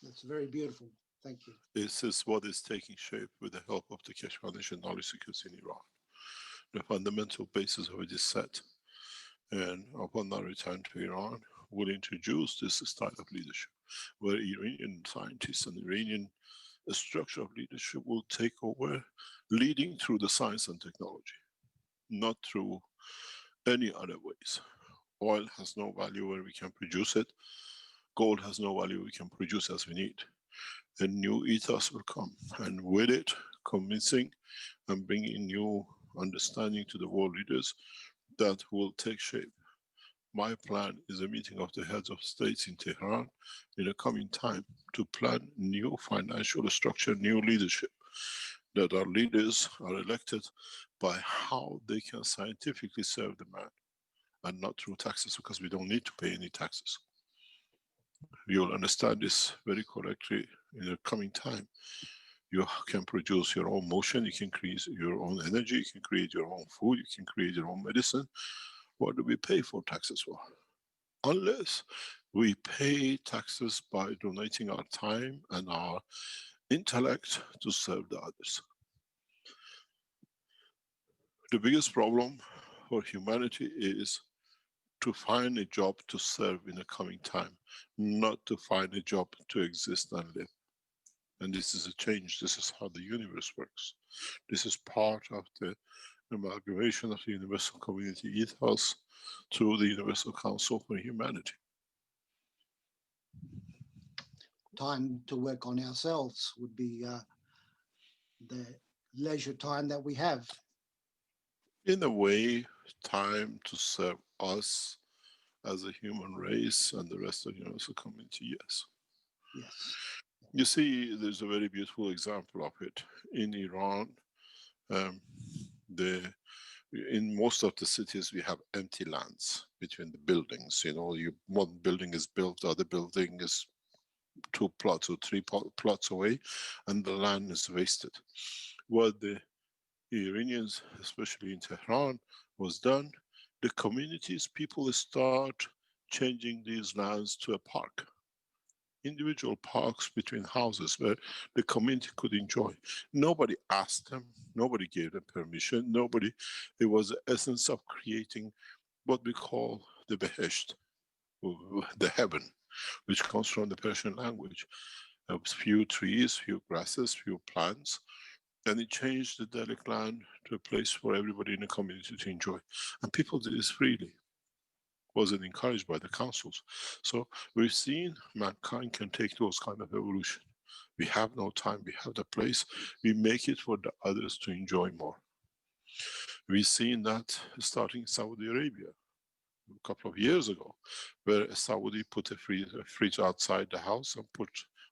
Speaker 8: That's very beautiful. Thank you.
Speaker 4: This is what is taking shape with the help of the Keshe Foundation Knowledge Seekers in Iran. The fundamental basis of it is set. And upon our return to Iran, we'll introduce this style of leadership, where Iranian scientists and Iranian structure of leadership will take over, leading through the science and technology, not through any other ways. Oil has no value where we can produce it. Gold has no value we can produce as we need. A new ethos will come, and with it, convincing and bringing new understanding to the world leaders that will take shape. My plan is a meeting of the heads of states in Tehran in the coming time to plan new financial structure, new leadership, that our leaders are elected by how they can scientifically serve the man and not through taxes, because we don't need to pay any taxes. You'll understand this very correctly in the coming time. You can produce your own motion, you can create your own energy, you can create your own food, you can create your own medicine. What do we pay for taxes for? Unless we pay taxes by donating our time and our intellect to serve the others. The biggest problem for humanity is to find a job to serve in the coming time, not to find a job to exist and live. And this is a change. This is how the universe works. This is part of the amalgamation of the universal community ethos through the Universal Council for Humanity.
Speaker 8: Time to work on ourselves would be the leisure time that we have.
Speaker 4: In a way, time to serve us as a human race and the rest of the universal community, yes.
Speaker 8: Yes.
Speaker 4: You see, there's a very beautiful example of it. In Iran, in most of the cities, we have empty lands between the buildings. You know, one building is built, the other building is 2 plots or 3 plots away, and the land is wasted. What the Iranians, especially in Tehran, was done, the communities, people start changing these lands to a park. Individual parks between houses where the community could enjoy. Nobody asked them, nobody gave them permission, it was the essence of creating what we call the Behesht, the heaven, which comes from the Persian language. A few trees, few grasses, few plants, and it changed the derelict land to a place for everybody in the community to enjoy. And people did this freely. Wasn't encouraged by the councils. So we've seen mankind can take those kind of evolution. We have no time, we have the place, we make it for the others to enjoy more. We've seen that starting Saudi Arabia a couple of years ago, where a Saudi put a fridge outside the house and put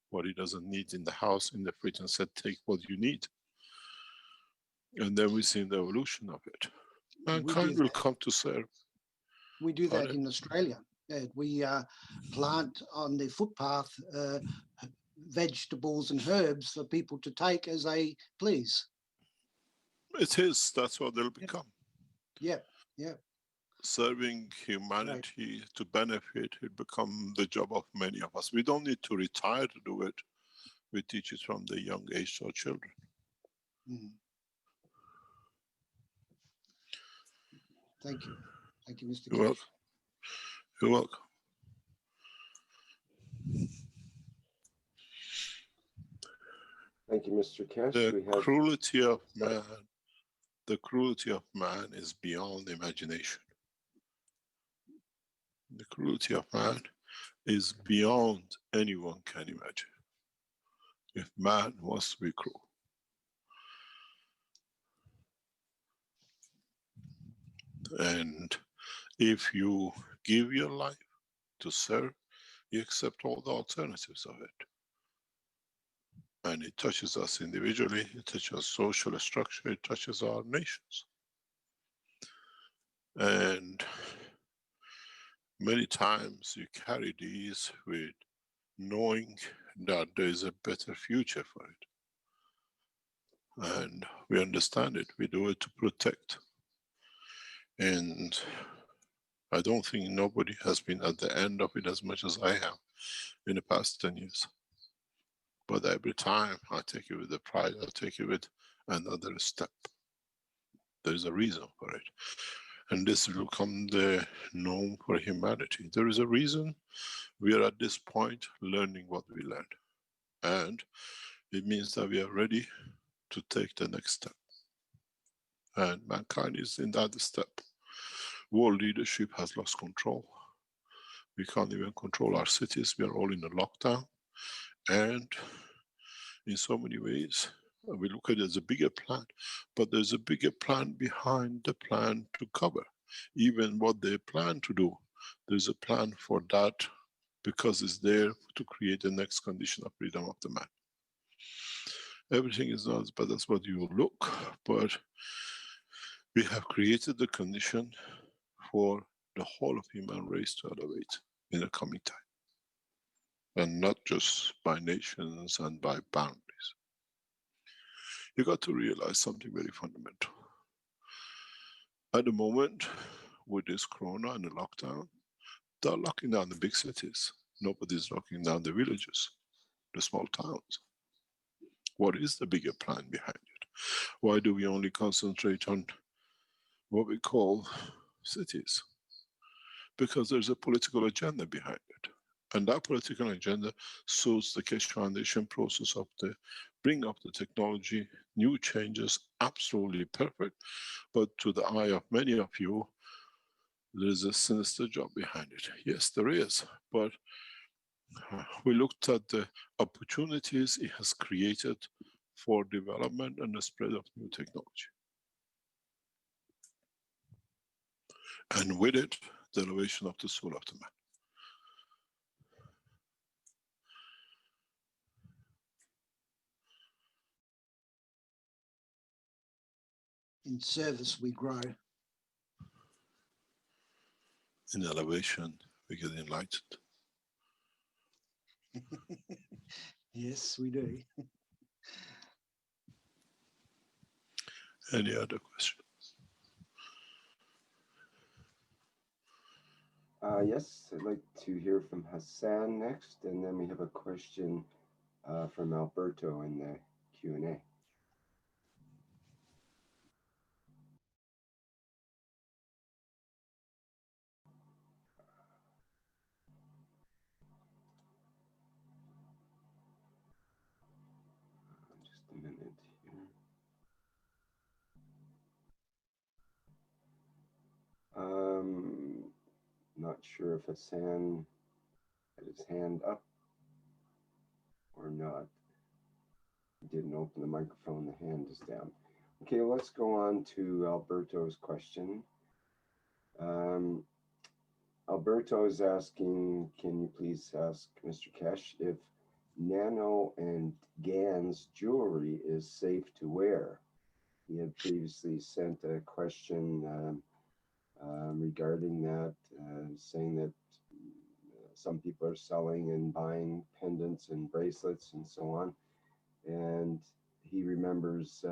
Speaker 4: what he doesn't need in the house in the fridge and said, take what you need. And then we've seen the evolution of it. Mankind will come to serve.
Speaker 8: We do that in Australia. We plant on the footpath vegetables and herbs for people to take as they please.
Speaker 4: It is, that's what they'll become.
Speaker 8: Yeah, yeah.
Speaker 4: Serving humanity to benefit, it become the job of many of us. We don't need to retire to do it. We teach it from the young age to our children.
Speaker 8: Mm. Thank you. Thank you, Mr.
Speaker 4: You're welcome. You're welcome.
Speaker 7: Thank you, Mr. Keshe.
Speaker 4: The cruelty of man is beyond imagination. The cruelty of man is beyond anyone can imagine. If man wants to be cruel. And if you give your life to serve, you accept all the alternatives of it. And it touches us individually, it touches social structure, it touches our nations. And many times you carry these with knowing that there is a better future for it. And we understand it. We do it to protect. And I don't think nobody has been at the end of it as much as I have in the past 10 years. But every time I take it with the pride, I take it with another step. There's a reason for it. And this will become the norm for humanity. There is a reason we are at this point learning what we learned. And it means that we are ready to take the next step. And mankind is in that step. World leadership has lost control. We can't even control our cities. We are all in a lockdown. And in so many ways, we look at it as a bigger plan, but there's a bigger plan behind the plan to cover. Even what they plan to do, there's a plan for that because it's there to create the next condition of freedom of the man. Everything is not as bad as what you look, but we have created the condition for the whole of human race to elevate in the coming time. And not just by nations and by boundaries. You got to realize something very fundamental. At the moment, with this corona and the lockdown, they're locking down the big cities. Nobody's locking down the villages, the small towns. What is the bigger plan behind it? Why do we only concentrate on what we call cities? Because there's a political agenda behind it. And that political agenda suits the Keshe Foundation process of the bring up the technology, new changes, absolutely perfect. But to the eye of many of you, there's a sinister job behind it. Yes, there is. But we looked at the opportunities it has created for development and the spread of new technology. And with it, the elevation of the soul of the man.
Speaker 8: In service, we grow.
Speaker 4: In elevation, we get enlightened.
Speaker 8: Yes, we do.
Speaker 4: Any other questions?
Speaker 7: Yes, I'd like to hear from Hassan next, and then we have a question from Alberto in the Q&A. Just a minute here. Not sure if Hassan had his hand up or not. He didn't open the microphone, the hand is down. Okay, let's go on to Alberto's question. Alberto is asking, can you please ask Mr. Keshe if nano and GANs jewelry is safe to wear? He had previously sent a question regarding that, saying that some people are selling and buying pendants and bracelets and so on. And he remembers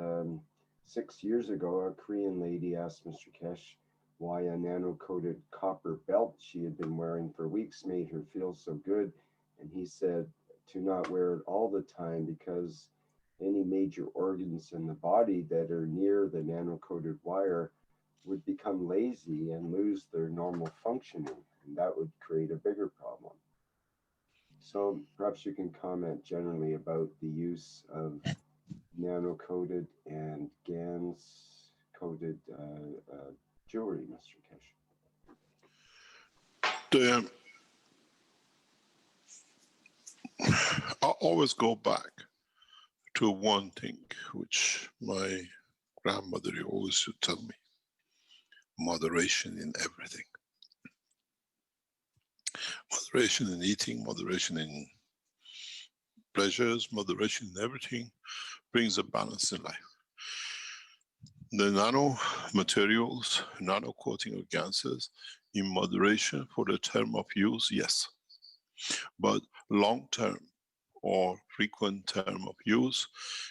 Speaker 7: 6 years ago, a Korean lady asked Mr. Keshe why a nano-coated copper belt she had been wearing for weeks made her feel so good. And he said to not wear it all the time because any major organs in the body that are near the nano-coated wire would become lazy and lose their normal functioning, and that would create a bigger problem. So perhaps you can comment generally about the use of nano-coated and GANs-coated jewelry, Mr. Keshe.
Speaker 4: I always go back to one thing which my grandmother always used to tell me: moderation in everything. Moderation in eating, moderation in pleasures, moderation in everything brings a balance in life. The nano-materials, nano-coating of gases, in moderation for the term of use, yes. But long term, or frequent term of use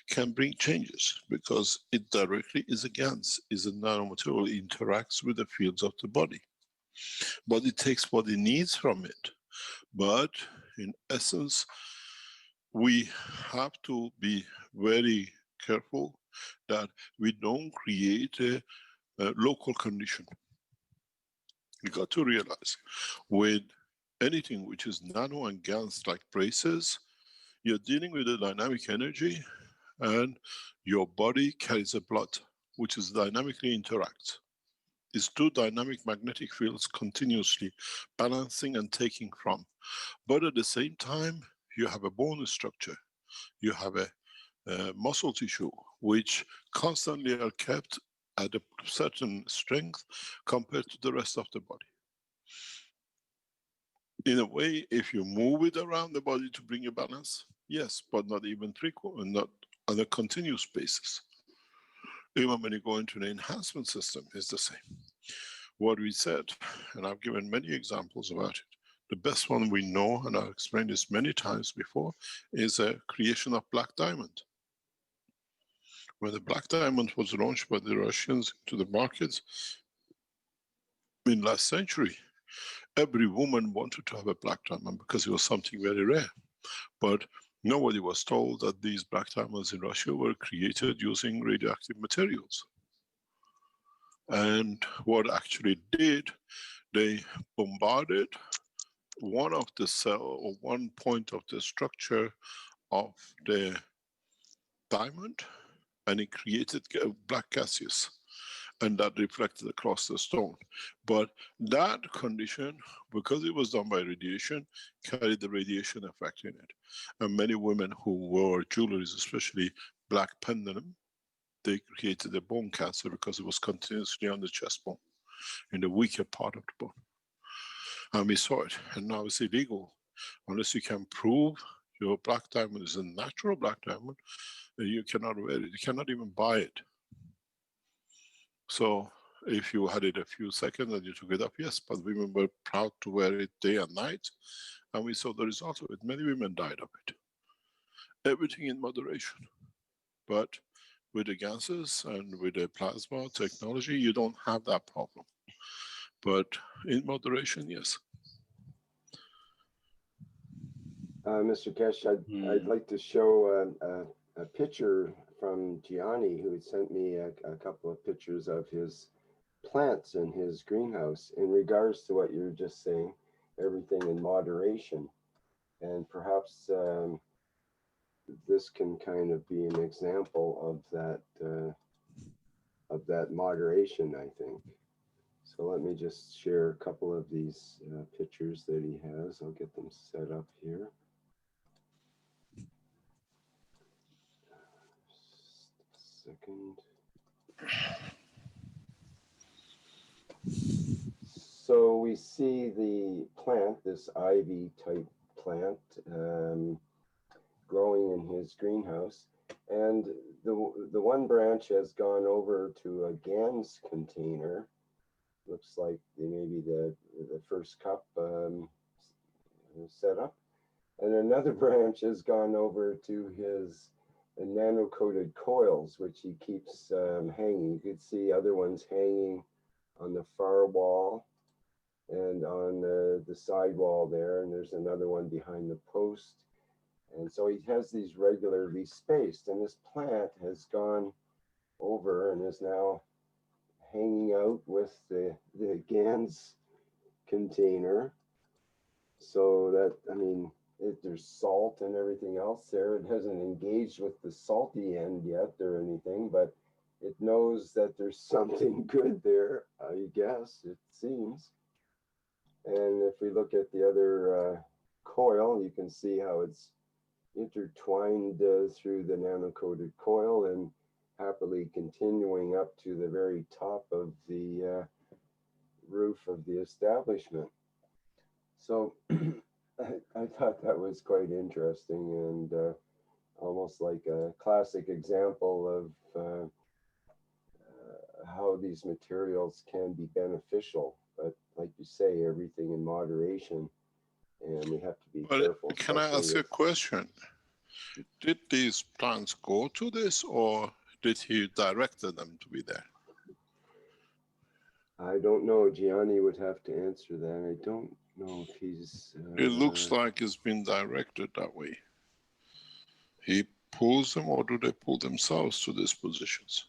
Speaker 4: can bring changes because it directly is a nanomaterial, it interacts with the fields of the body. But it takes what it needs from it. But in essence, we have to be very careful that we don't create a local condition. You got to realize with anything which is nano and GaNs like braces, you're dealing with a dynamic energy and your body carries a blood which is dynamically interacts. It's two dynamic magnetic fields continuously balancing and taking from. But at the same time, you have a bone structure, you have a muscle tissue, which constantly are kept at a certain strength compared to the rest of the body. In a way, if you move it around the body to bring a balance, yes, but not even not on a continuous basis. Even when you go into the enhancement system, it's the same. What we said, and I've given many examples about it, the best one we know, and I've explained this many times before, is a creation of black diamond. When the black diamond was launched by the Russians to the markets in last century, every woman wanted to have a black diamond because it was something very rare. But nobody was told that these black diamonds in Russia were created using radioactive materials. And what actually did, they bombarded one of the cell or one point of the structure of the diamond, and it created black gaseous, and that reflected across the stone. But that condition, because it was done by radiation, carried the radiation effect in it. And many women who wore jewelries, especially black pendulum, they created a bone cancer because it was continuously on the chest bone, in the weaker part of the bone. And we saw it, and now it's illegal. Unless you can prove your black diamond is a natural black diamond, you cannot wear it, you cannot even buy it. So if you had it a few seconds and you took it up, yes, but women were proud to wear it day and night, and we saw the result of it. Many women died of it. Everything in moderation. But with the gases and with the plasma technology, you don't have that problem. But in moderation, yes.
Speaker 7: Mr. Keshe, I'd like to show a picture from Gianni, who had sent me a couple of pictures of his plants in his greenhouse in regards to what you're just saying, everything in moderation. And perhaps this can kind of be an example of that moderation, I think. So let me just share a couple of these pictures that he has. I'll get them set up here. Second. So we see the plant, this ivy type plant, growing in his greenhouse, and the one branch has gone over to a GaNs container. Looks like maybe the first cup set up, and another branch has gone over to his nano-coated coils, which he keeps hanging. You could see other ones hanging on the far wall and on the side wall there, and there's another one behind the post. And so he has these regularly spaced, and this plant has gone over and is now hanging out with the GaNs container. So that, I mean, there's salt and everything else there. It hasn't engaged with the salty end yet or anything, but it knows that there's something good there, I guess, it seems. And if we look at the other coil, you can see how it's intertwined through the nano-coated coil and happily continuing up to the very top of the roof of the establishment. So I thought that was quite interesting and almost like a classic example of how these materials can be beneficial. But like you say, everything in moderation, and we have to be careful.
Speaker 4: Can I ask a question? Did these plants go to this, or did he direct them to be there?
Speaker 7: I don't know. Gianni would have to answer that. I don't know if he's...
Speaker 4: It looks like it's been directed that way. He pulls them, or do they pull themselves to these positions?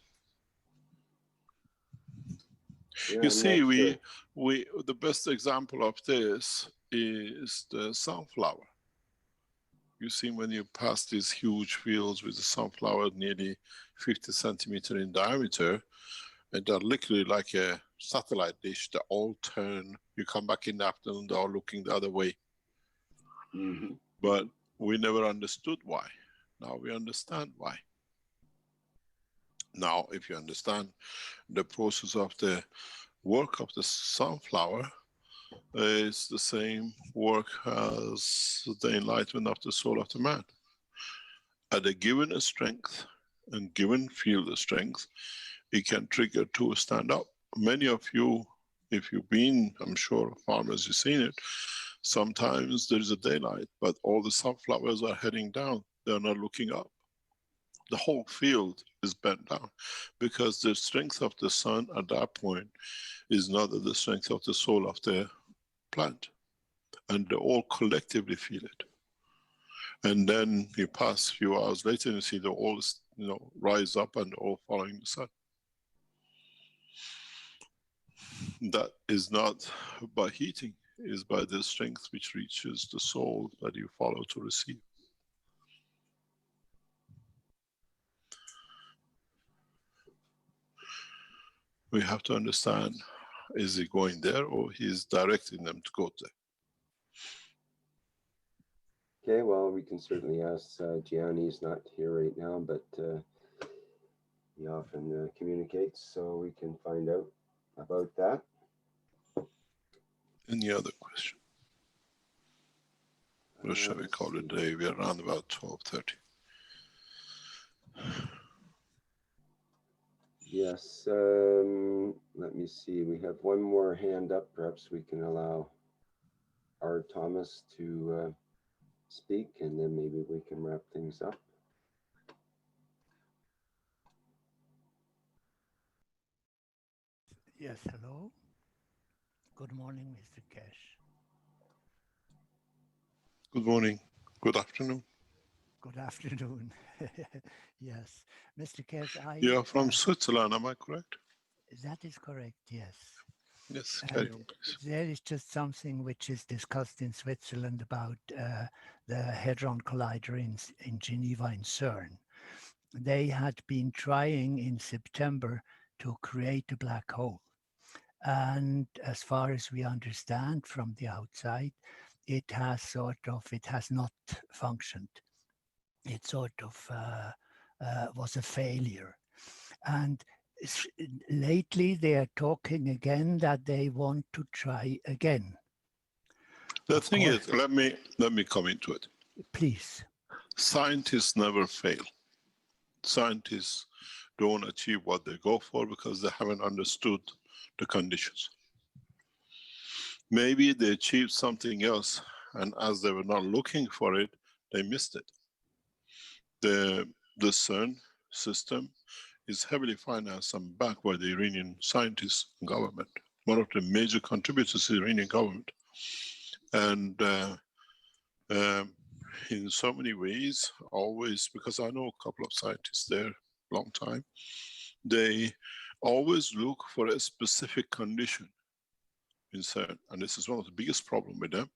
Speaker 7: Yeah,
Speaker 4: You
Speaker 7: I'm
Speaker 4: see,
Speaker 7: not sure.
Speaker 4: the best example of this is the sunflower. You see, when you pass these huge fields with the sunflower nearly 50 centimeter in diameter, and they're literally like a satellite dish. They all turn. You come back in the afternoon, they're all looking the other way.
Speaker 7: Mm-hmm.
Speaker 4: But we never understood why. Now we understand why. Now, if you understand the process of the work of the sunflower, is the same work as the enlightenment of the soul of the man. At a given strength and given field of strength, it can trigger to stand up. Many of you, if you've been, I'm sure, farmers, you've seen it, sometimes there is a daylight, but all the sunflowers are heading down. They're not looking up. The whole field is bent down because the strength of the sun at that point is not the strength of the soul of the plant. And they all collectively feel it. And then you pass a few hours later and you see they all, rise up and all following the sun. That is not by heating, it is by the strength which reaches the soul that you follow to receive. We have to understand, is he going there or he is directing them to go there?
Speaker 7: Okay, well, we can certainly ask Gianni's not here right now, but he often communicates, so we can find out about that.
Speaker 4: Any other question? What shall we call it a day? We are around about 12:30.
Speaker 7: Yes, let me see. We have one more hand up. Perhaps we can allow R. Thomas to speak, and then maybe we can wrap things up.
Speaker 9: Yes, hello. Good morning, Mr. Keshe.
Speaker 4: Good morning. Good afternoon.
Speaker 9: Good afternoon. Yes, Mr. Keshe,
Speaker 4: You are from Switzerland, am I correct?
Speaker 9: That is correct, yes.
Speaker 4: Yes, carry on, please.
Speaker 9: There is just something which is discussed in Switzerland about the Hadron Collider in Geneva in CERN. They had been trying in September to create a black hole. And as far as we understand from the outside, it has not functioned. It sort of was a failure. And lately they are talking again that they want to try again.
Speaker 4: The thing is, let me come into it.
Speaker 9: Please.
Speaker 4: Scientists never fail. Scientists don't achieve what they go for because they haven't understood the conditions. Maybe they achieved something else, and as they were not looking for it, they missed it. The CERN system is heavily financed and backed by the Iranian scientists and government. One of the major contributors is the Iranian government. And in so many ways, always, because I know a couple of scientists there, long time, they always look for a specific condition in CERN. And this is one of the biggest problems with them.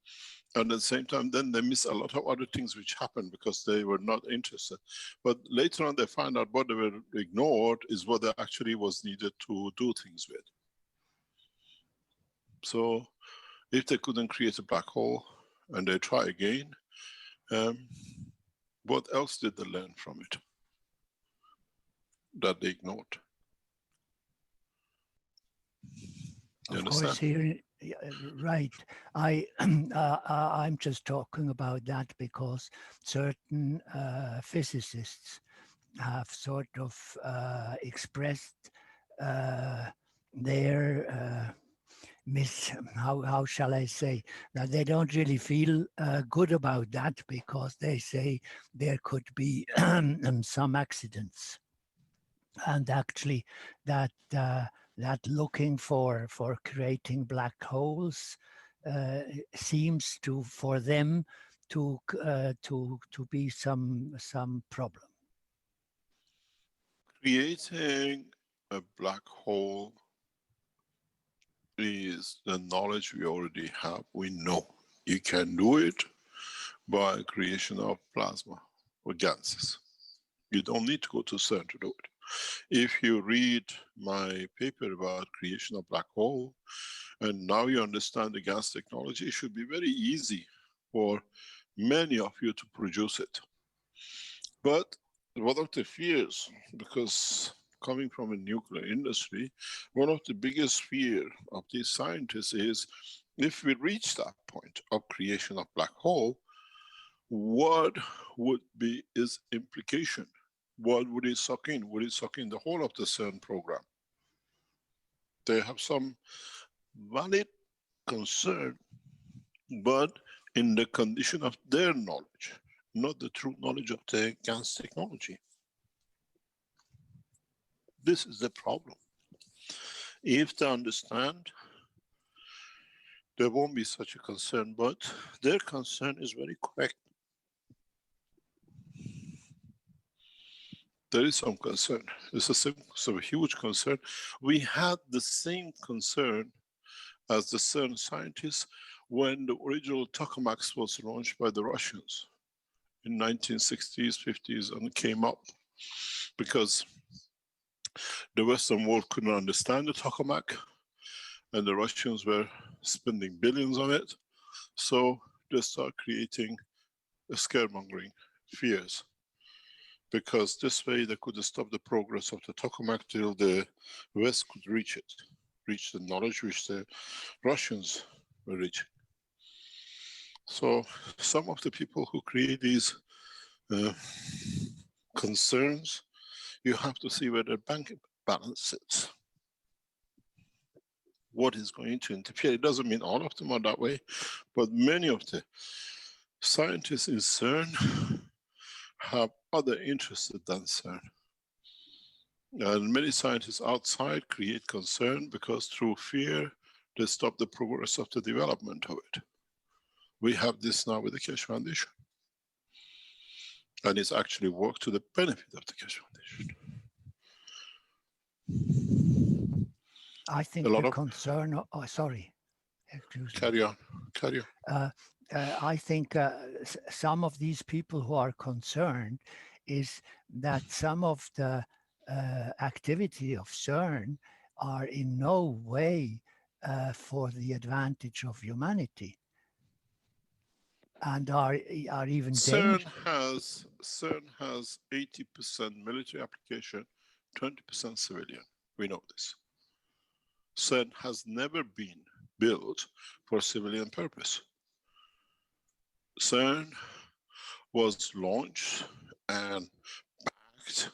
Speaker 4: And at the same time, then they miss a lot of other things which happened because they were not interested. But later on, they find out what they were ignored is what they actually was needed to do things with. So if they couldn't create a black hole and they try again, what else did they learn from it that they ignored? You
Speaker 9: of
Speaker 4: understand?
Speaker 9: Course, here, right. I'm just talking about that because certain physicists have sort of expressed their how shall I say, that they don't really feel good about that, because they say there could be some accidents, and actually that looking for creating black holes seems to, for them, to be some problem.
Speaker 4: Creating a black hole is the knowledge we already have. We know you can do it by creation of plasma or gases. You don't need to go to CERN to do it. If you read my paper about creation of black hole, and now you understand the gas technology, it should be very easy for many of you to produce it. But one of the fears, because coming from a nuclear industry, one of the biggest fear of these scientists is, if we reach that point of creation of black hole, what would be its implication? What would it suck in? Would it suck in the whole of the CERN program? They have some valid concern, but in the condition of their knowledge, not the true knowledge of the gas technology. This is the problem. If they understand, there won't be such a concern, but their concern is very correct. There is some concern. It's a huge concern. We had the same concern as the CERN scientists when the original tokamaks was launched by the Russians in 1960s, 50s, and came up, because the Western world couldn't understand the tokamak, and the Russians were spending billions on it. So they start creating a scaremongering, fears, because this way they could stop the progress of the tokamak till the West could reach it, reach the knowledge which the Russians were reaching. So some of the people who create these concerns, you have to see where their bank balance sits. What is going to interfere? It doesn't mean all of them are that way, but many of the scientists in CERN have other interests than CERN. And many scientists outside create concern because through fear, they stop the progress of the development of it. We have this now with the Keshe Foundation. And it's actually worked to the benefit of the Keshe Foundation.
Speaker 9: I think the concern, sorry, excuse me.
Speaker 4: Carry on, carry on.
Speaker 9: I think some of these people who are concerned is that some of the activity of CERN are in no way for the advantage of humanity, and are even dangerous.
Speaker 4: CERN has 80% military application, 20% civilian. We know this. CERN has never been built for civilian purpose. CERN was launched and backed,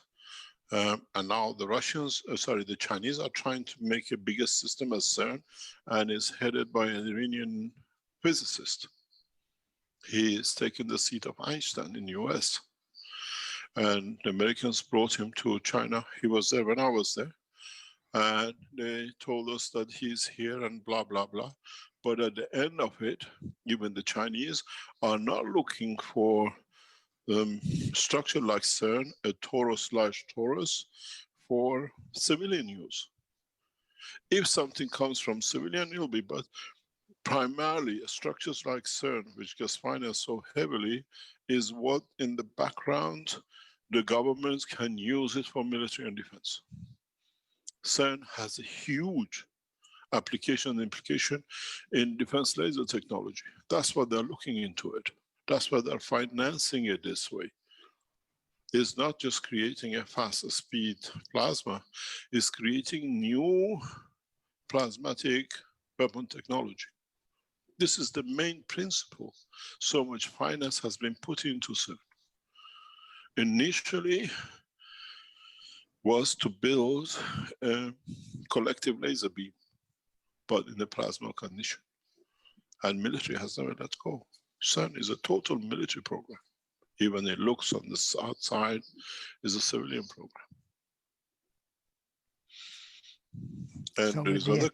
Speaker 4: and now the the Chinese are trying to make a bigger system as CERN, and is headed by an Iranian physicist. He is taking the seat of Einstein in the US. And the Americans brought him to China. He was there when I was there. And they told us that he's here and blah, blah, blah. But at the end of it, even the Chinese are not looking for structure like CERN, a torus/torus, for civilian use. If something comes from civilian, it'll be, but primarily structures like CERN, which gets financed so heavily, is what in the background the governments can use it for military and defense. CERN has a huge application and implication in defense laser technology. That's what they're looking into it. That's why they're financing it this way. It's not just creating a faster speed plasma, it's creating new plasmatic weapon technology. This is the main principle. So much finance has been put into CERN. Initially was to build a collective laser beam, but in the plasma condition. And military has never let go. CERN is a total military program. Even it looks on the outside is a civilian program. And
Speaker 9: So
Speaker 4: there is other,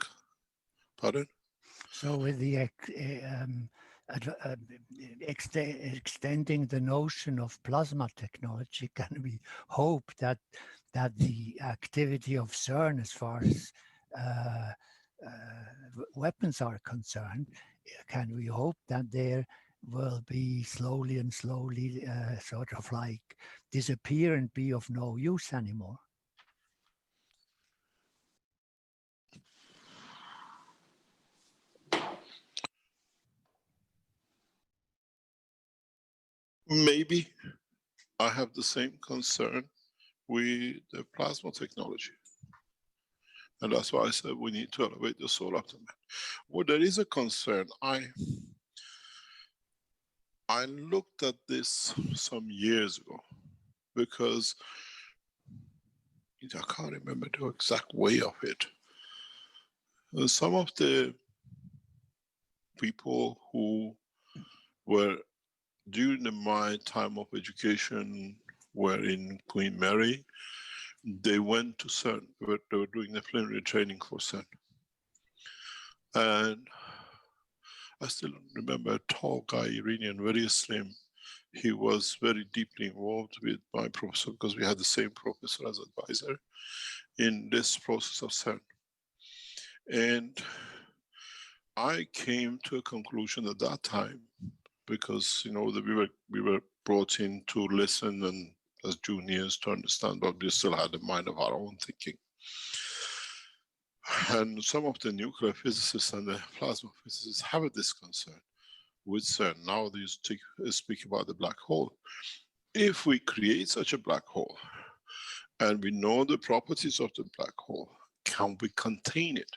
Speaker 4: pardon?
Speaker 9: So with the extending the notion of plasma technology, can we hope that the activity of CERN, as far as weapons are concerned, can we hope that there will be slowly sort of like disappear and be of no use anymore?
Speaker 4: Maybe. I have the same concern with the plasma technology. And that's why I said we need to elevate the soul of the man. Well, there is a concern. I looked at this some years ago because I can't remember the exact way of it. Some of the people who were during my time of education were in Queen Mary. They went to CERN. They were doing the preliminary training for CERN. And I still remember a tall guy, Iranian, very slim. He was very deeply involved with my professor because we had the same professor as advisor in this process of CERN. And I came to a conclusion at that time, because we were brought in to listen and as juniors to understand, but we still had a mind of our own thinking. And some of the nuclear physicists and the plasma physicists have this concern with CERN. Now they speak about the black hole. If we create such a black hole and we know the properties of the black hole, can we contain it?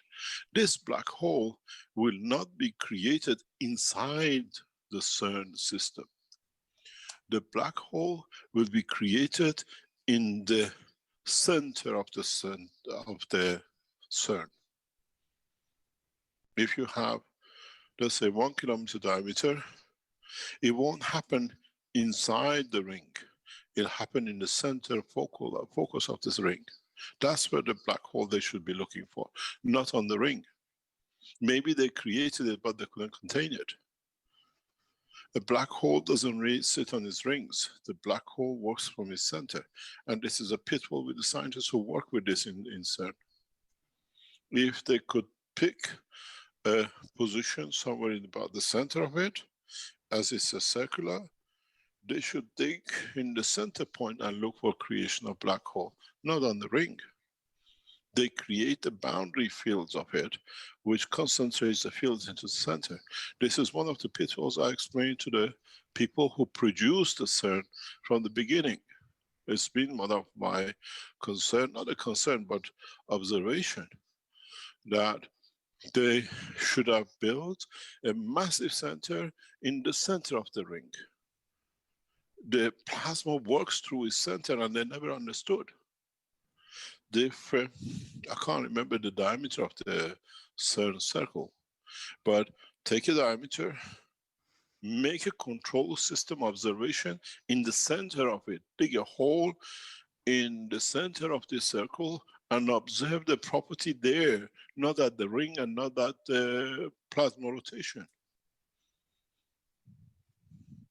Speaker 4: This black hole will not be created inside the CERN system. The black hole will be created in the center of the CERN. If you have, let's say, 1 kilometer diameter, it won't happen inside the ring. It'll happen in the center focus of this ring. That's where the black hole they should be looking for, not on the ring. Maybe they created it, but they couldn't contain it. The black hole doesn't really sit on its rings. The black hole works from its center. And this is a pitfall with the scientists who work with this in CERN. If they could pick a position somewhere in about the center of it, as it's a circular, they should dig in the center point and look for creation of black hole, not on the ring. They create the boundary fields of it, which concentrates the fields into the center. This is one of the pitfalls I explained to the people who produced the CERN from the beginning. It's been one of my concern, not a concern, but observation, that they should have built a massive center in the center of the ring. The plasma works through its center and they never understood. I can't remember the diameter of the CERN circle, but take a diameter, make a control system observation in the center of it, dig a hole in the center of the circle and observe the property there, not at the ring and not at the plasma rotation.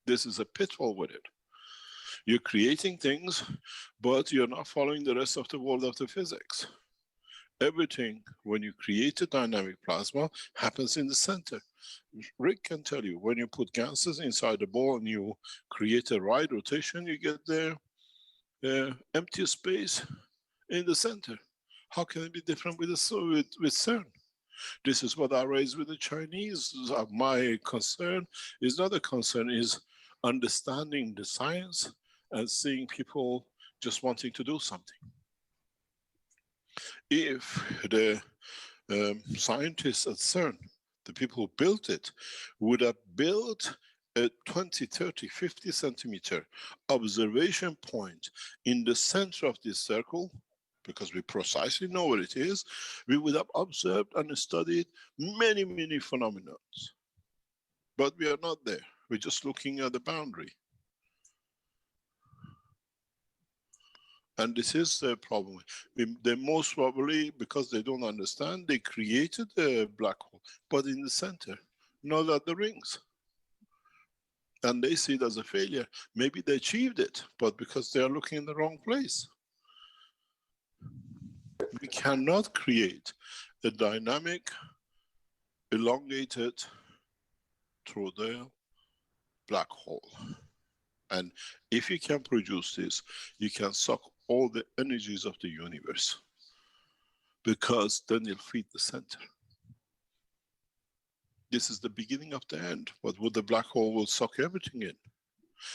Speaker 4: This is a pitfall with it. You're creating things, but you're not following the rest of the world of the physics. Everything, when you create a dynamic plasma, happens in the center. Rick can tell you, when you put gases inside the ball and you create a right rotation, you get the empty space in the center. How can it be different with CERN? This is what I raised with the Chinese. My concern is not a concern, is understanding the science and seeing people just wanting to do something. If the scientists at CERN, the people who built it, would have built a 20, 30, 50 centimeter observation point in the center of this circle, because we precisely know what it is, we would have observed and studied many, many phenomena. But we are not there. We're just looking at the boundary. And this is the problem. They most probably, because they don't understand, they created a black hole, but in the center, not at the rings. And they see it as a failure. Maybe they achieved it, but because they are looking in the wrong place. We cannot create a dynamic, elongated through the black hole. And if you can produce this, you can suck all the energies of the universe, because then you'll feed the center. This is the beginning of the end, but with the black hole will suck everything in.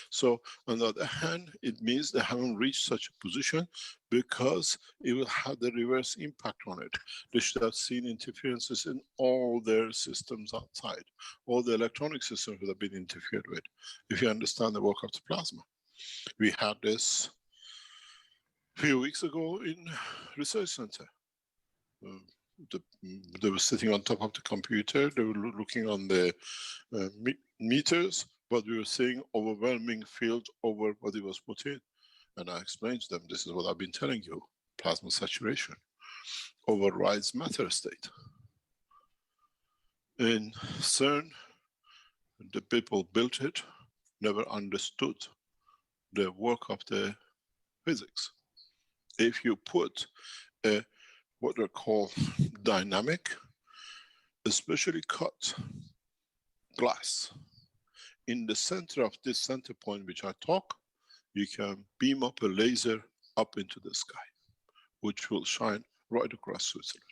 Speaker 4: So on the other hand, it means they haven't reached such a position, because it will have the reverse impact on it. They should have seen interferences in all their systems outside. All the electronic systems would have been interfered with, if you understand the work of the plasma. We had this a few weeks ago in research center. They were sitting on top of the computer, they were looking on the meters, but we were seeing overwhelming field over what it was put in. And I explained to them, this is what I've been telling you, plasma saturation overrides matter state. In CERN, the people built it, never understood the work of the physics. If you put what they call dynamic, especially cut glass in the center of this center point which I talk, you can beam up a laser up into the sky, which will shine right across Switzerland.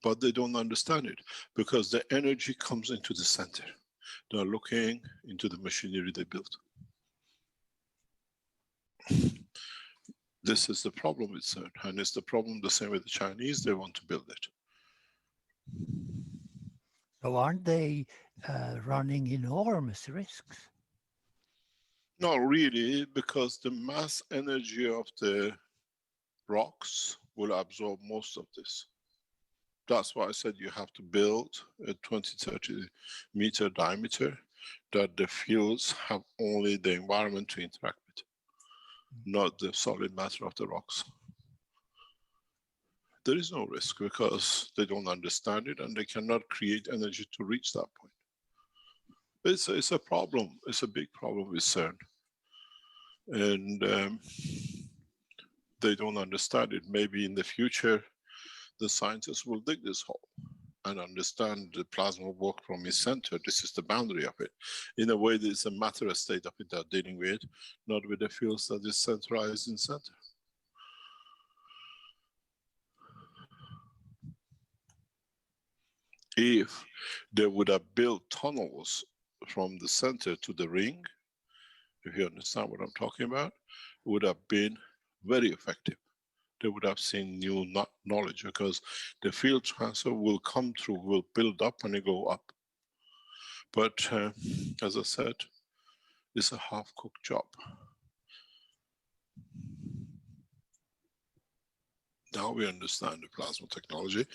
Speaker 4: But they don't understand it, because the energy comes into the center. They're looking into the machinery they built. This is the problem with CERN, and it's the problem the same with the Chinese, they want to build it.
Speaker 9: So aren't they running enormous risks?
Speaker 4: Not really, because the mass energy of the rocks will absorb most of this. That's why I said you have to build a 20-30 meter diameter, that the fields have only the environment to interact with, not the solid matter of the rocks. There is no risk, because they don't understand it and they cannot create energy to reach that point. It's a problem, it's a big problem with CERN. And they don't understand it. Maybe in the future, the scientists will dig this hole and understand the plasma work from its center. This is the boundary of it. In a way, there's a matter state of it they're dealing with, not with the fields that is centralized in center. If they would have built tunnels from the center to the ring, if you understand what I'm talking about, it would have been very effective. They would have seen new knowledge, because the field transfer will come through, will build up and it go up. But as I said, it's a half-cooked job. Now we understand the plasma technology.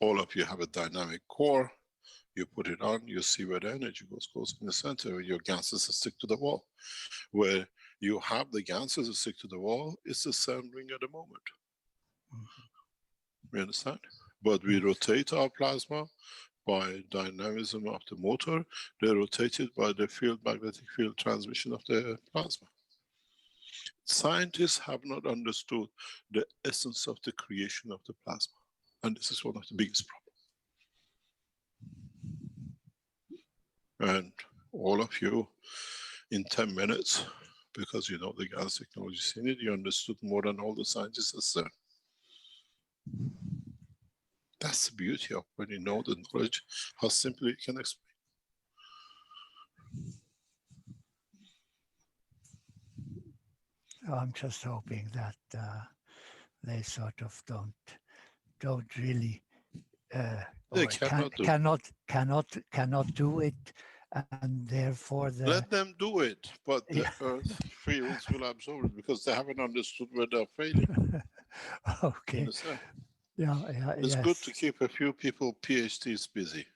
Speaker 4: All of you have a dynamic core. You put it on, you see where the energy goes in the center, where your gases stick to the wall. Where you have the gases that stick to the wall, it's the same ring at the moment. You understand? But we rotate our plasma by dynamism of the motor. They're rotated by the magnetic field transmission of the plasma. Scientists have not understood the essence of the creation of the plasma. And this is one of the biggest problems. And all of you, in 10 minutes, because you know the gas technology in it, you understood more than all the scientists have said. That's the beauty of when you know the knowledge, how simply you can explain.
Speaker 9: So I'm just hoping that they sort of don't really
Speaker 4: They
Speaker 9: cannot do it, and therefore
Speaker 4: let them do it, but the Earth fields will absorb it, because they haven't understood where they're failing.
Speaker 9: Okay.
Speaker 4: Understand?
Speaker 9: Yeah,
Speaker 4: It's
Speaker 9: yes.
Speaker 4: good to keep a few people, PhDs, busy.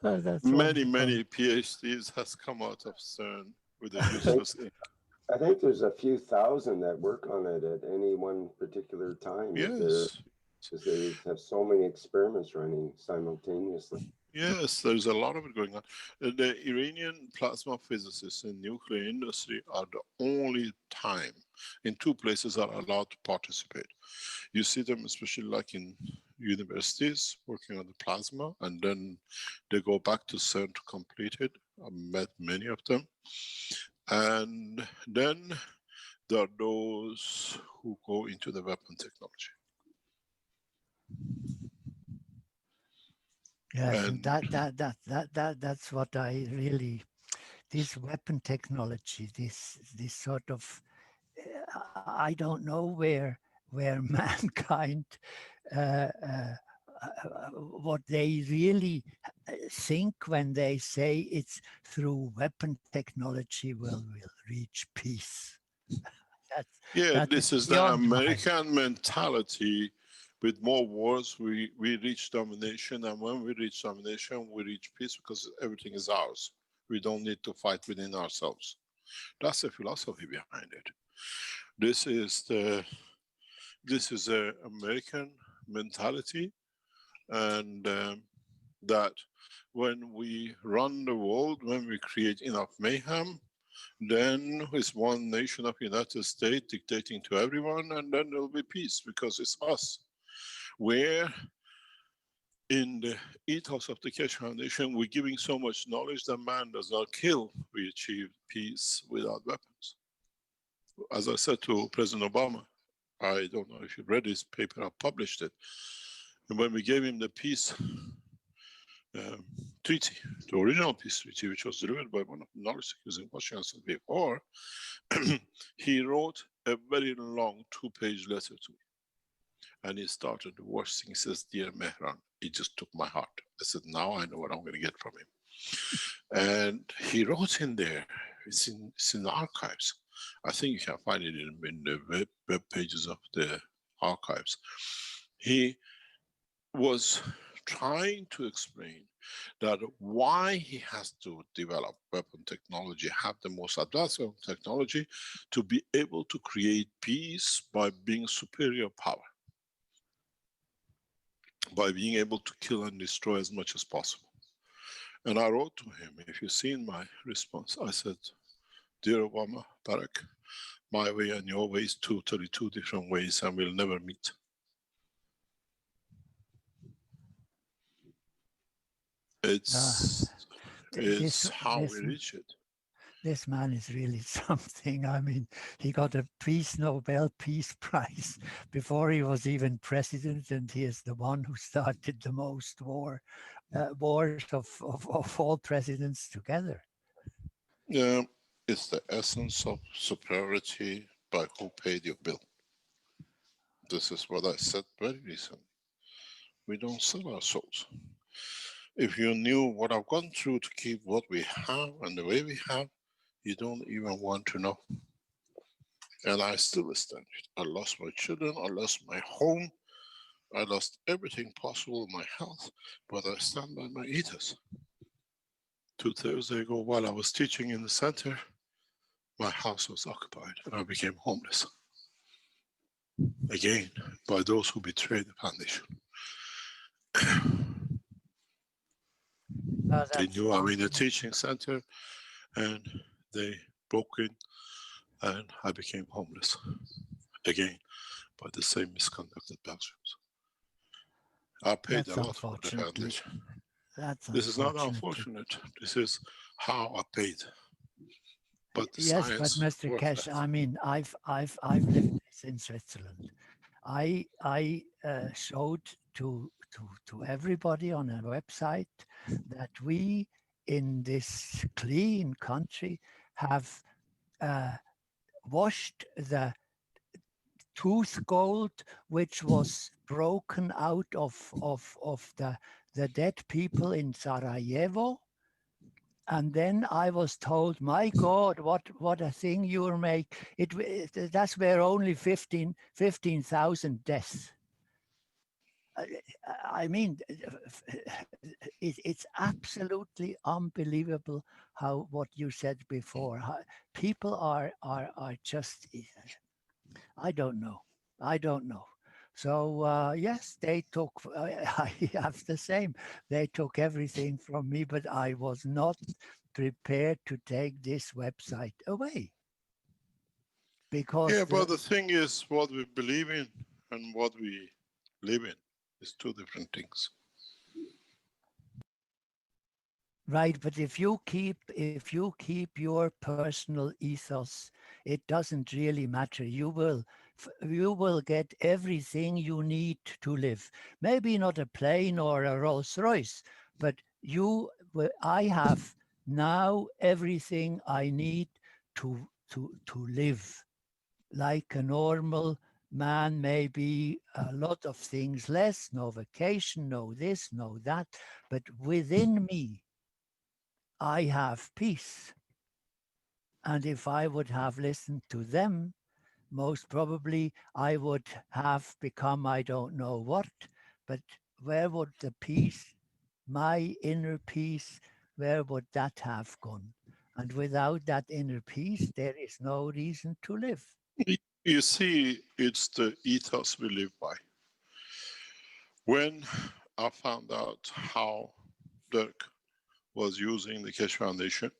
Speaker 9: That's
Speaker 4: Many
Speaker 9: wonderful.
Speaker 4: PhDs has come out of CERN with a useless ink.
Speaker 7: I think there's a few thousand that work on it at any one particular time.
Speaker 4: Yes.
Speaker 7: Because they have so many experiments running simultaneously.
Speaker 4: Yes, there's a lot of it going on. The Iranian plasma physicists in nuclear industry are the only time in two places are allowed to participate. You see them especially like in universities working on the plasma, and then they go back to CERN to complete it. I've met many of them. And then there are those who go into the weapon technology.
Speaker 9: Yes, and that's what I really, this weapon technology, this sort of, I don't know where mankind, what they really think when they say it's through weapon technology we'll reach peace.
Speaker 4: This is the
Speaker 9: beyond
Speaker 4: American mentality. With more wars, we reach domination, and when we reach domination, we reach peace because everything is ours. We don't need to fight within ourselves. That's the philosophy behind it. This is the American mentality, and that when we run the world, when we create enough mayhem, then it's one nation of United States dictating to everyone, and then there'll be peace because it's us. Where in the ethos of the Keshe Foundation, we're giving so much knowledge that man does not kill. We achieve peace without weapons. As I said to President Obama, I don't know if you read his paper, I published it. And when we gave him the peace treaty, the original peace treaty, which was delivered by one of the knowledge seekers in Washington before, he wrote a very long 2-page letter to me. And he started the worst thing. He says, "Dear Mehran," it just took my heart. I said, now I know what I'm going to get from him. And he wrote in there, it's in the archives. I think you can find it in the web pages of the archives. He was trying to explain that why he has to develop weapon technology, have the most advanced weapon technology to be able to create peace by being superior power, by being able to kill and destroy as much as possible. And I wrote to him, if you've seen my response, I said, "Dear Obama, Barack, my way and your way is 232 different ways and we'll never meet." It's how we reach it.
Speaker 9: This man is really something. I mean, he got a Nobel Peace Prize before he was even president, and he is the one who started the most wars of all presidents together.
Speaker 4: Yeah, it's the essence of superiority by who paid your bill. This is what I said very recently. We don't sell our souls. If you knew what I've gone through to keep what we have and the way we have, you don't even want to know. And I still stand it. I lost my children, I lost my home, I lost everything possible, my health, but I stand by my ethos. 2 Thursdays ago, while I was teaching in the center, my house was occupied and I became homeless. Again, by those who betrayed the foundation. They knew I'm in a teaching center and they broke in and I became homeless. Again, by the same misconducted Belgians. I paid a lot for the foundation. This is not unfortunate. This is how I paid. But the
Speaker 9: yes, but Mr. Keshe, I mean, I've lived this in Switzerland. I showed to everybody on a website that we in this clean country have washed the tooth gold which was broken out of the dead people in Sarajevo, And then I was told, my God, what a thing you'll make. That's where only 15,000 deaths. I mean, it's absolutely unbelievable how what you said before. How people are just, I don't know. So yes, they took. I have the same. They took everything from me, but I was not prepared to take this website away. Because
Speaker 4: yeah, but the thing is, what we believe in and what we live in is two different things.
Speaker 9: Right, but if you keep your personal ethos, it doesn't really matter. You will get everything you need to live. Maybe not a plane or a Rolls Royce, but I have now everything I need to live like a normal man. Maybe a lot of things less, no vacation, no this, no that, but within me, I have peace. And if I would have listened to them, most probably I would have become I don't know what, but where would the peace, my inner peace, where would that have gone? And without that inner peace, there is no reason to live.
Speaker 4: You see, it's the ethos we live by. When I found out how Dirk was using the Keshe Foundation,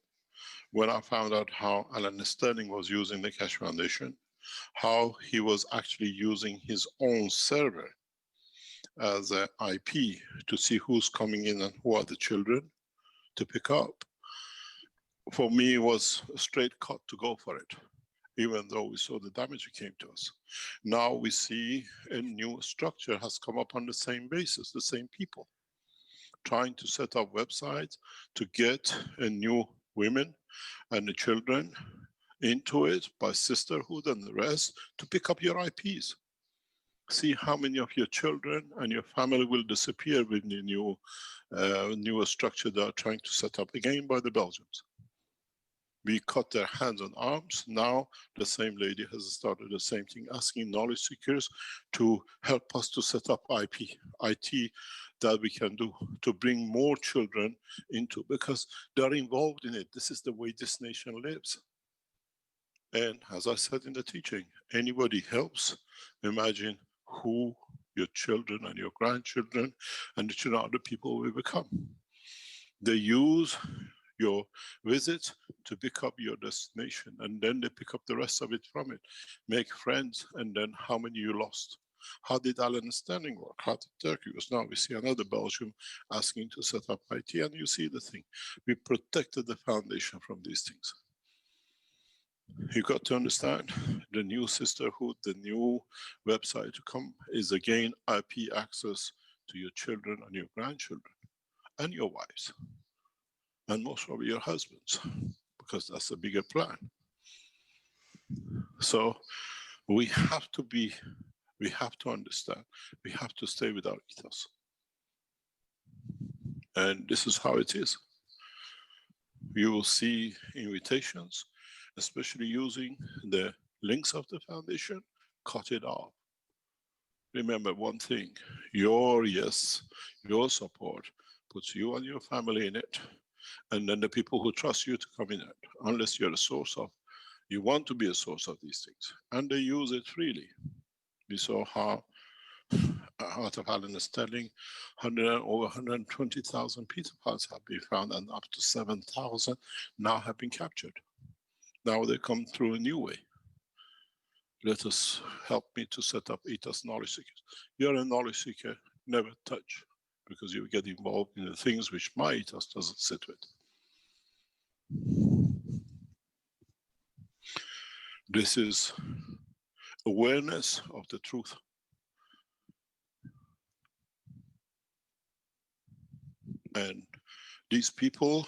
Speaker 4: when I found out how Alan Sterling was using the Keshe Foundation, how he was actually using his own server as an IP to see who's coming in and who are the children to pick up, for me it was a straight cut to go for it, even though we saw the damage that came to us. Now we see a new structure has come up on the same basis, the same people, trying to set up websites to get a new women and the children into it by sisterhood and the rest to pick up your IPs. See how many of your children and your family will disappear with the newer structure they are trying to set up, again by the Belgians. We cut their hands and arms. Now the same lady has started the same thing, asking knowledge seekers to help us to set up IT that we can do to bring more children into, because they're involved in it. This is the way this nation lives. And as I said in the teaching, anybody helps, imagine who your children and your grandchildren and the children of other people will become. They use your visit to pick up your destination, and then they pick up the rest of it from it, make friends, and then how many you lost? How did Alan Sterling work? How did Turkey? Because now we see another Belgium asking to set up IT, and you see the thing. We protected the foundation from these things. You got to understand, the new sisterhood, the new website to come is again IP access to your children and your grandchildren and your wives, and most probably your husbands, because that's a bigger plan. So we have to understand, we have to stay with our ethos. And this is how it is. You will see invitations, especially using the links of the foundation, cut it off. Remember one thing, your yes, your support puts you and your family in it, and then the people who trust you to come in it, unless you're a source of, you want to be a source of these things, and they use it freely. We saw how out of Alan Sterling, over 120,000 Peter parts have been found, and up to 7,000 now have been captured. Now they come through a new way. Let us help me to set up ethos knowledge seekers. You're a knowledge seeker, never touch, because you get involved in the things which my ethos doesn't sit with. This is awareness of the truth. And these people,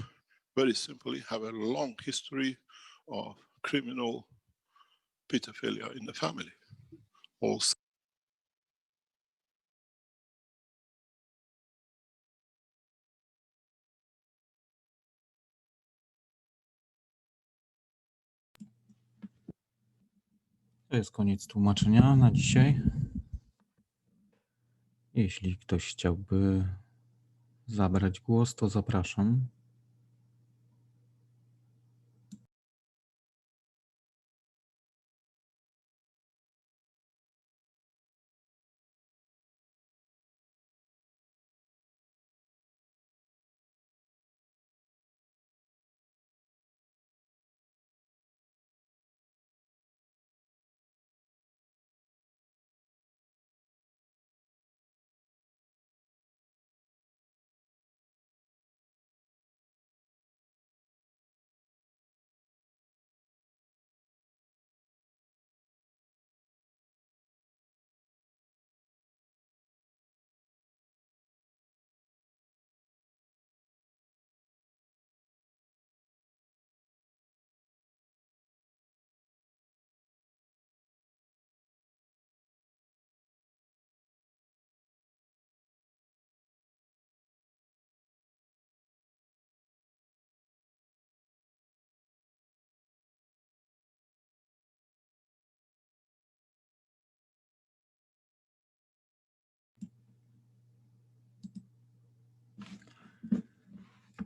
Speaker 4: very simply, have a long history of criminal pedophilia in the family. All
Speaker 2: To jest koniec tłumaczenia na dzisiaj. Jeśli ktoś chciałby zabrać głos, to zapraszam.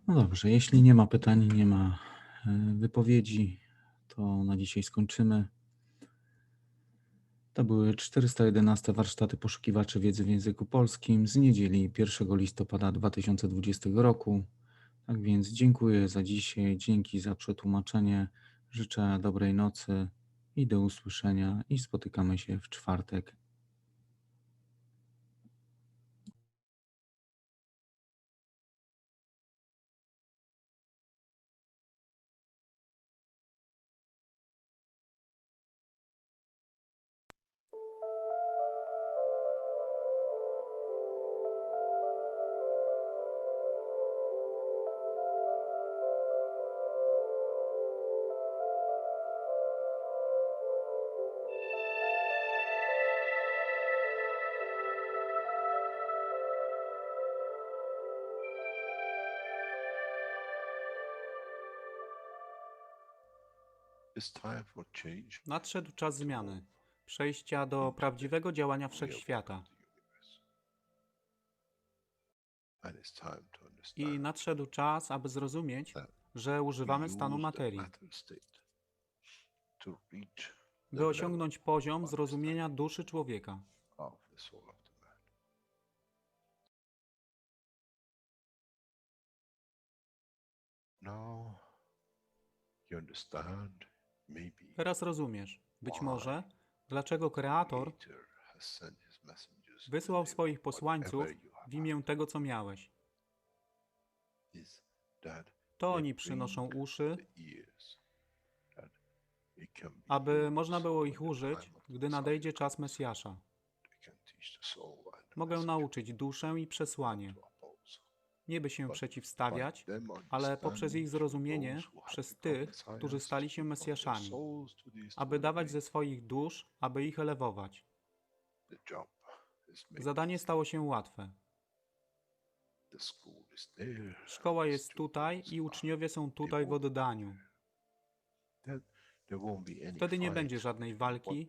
Speaker 2: No dobrze, jeśli nie ma pytań, nie ma wypowiedzi, to na dzisiaj skończymy. To były 411 warsztaty poszukiwaczy wiedzy w języku polskim z niedzieli 1 listopada 2020 roku. Tak więc dziękuję za dzisiaj, dzięki za przetłumaczenie, życzę dobrej nocy i do usłyszenia i spotykamy się w czwartek.
Speaker 1: Nadszedł czas zmiany, przejścia do prawdziwego działania wszechświata. I nadszedł czas, aby zrozumieć, że używamy stanu materii, by osiągnąć poziom zrozumienia duszy człowieka. Teraz rozumiesz, być może, dlaczego Kreator wysłał swoich posłańców w imię tego, co miałeś. To oni przynoszą uszy, aby można było ich użyć, gdy nadejdzie czas Mesjasza. Mogę nauczyć duszę i przesłanie, nie by się przeciwstawiać, ale poprzez ich zrozumienie przez tych, którzy stali się Mesjaszami, aby dawać ze swoich dusz, aby ich elewować. Zadanie stało się łatwe. Szkoła jest tutaj i uczniowie są tutaj w oddaniu. Wtedy nie będzie żadnej walki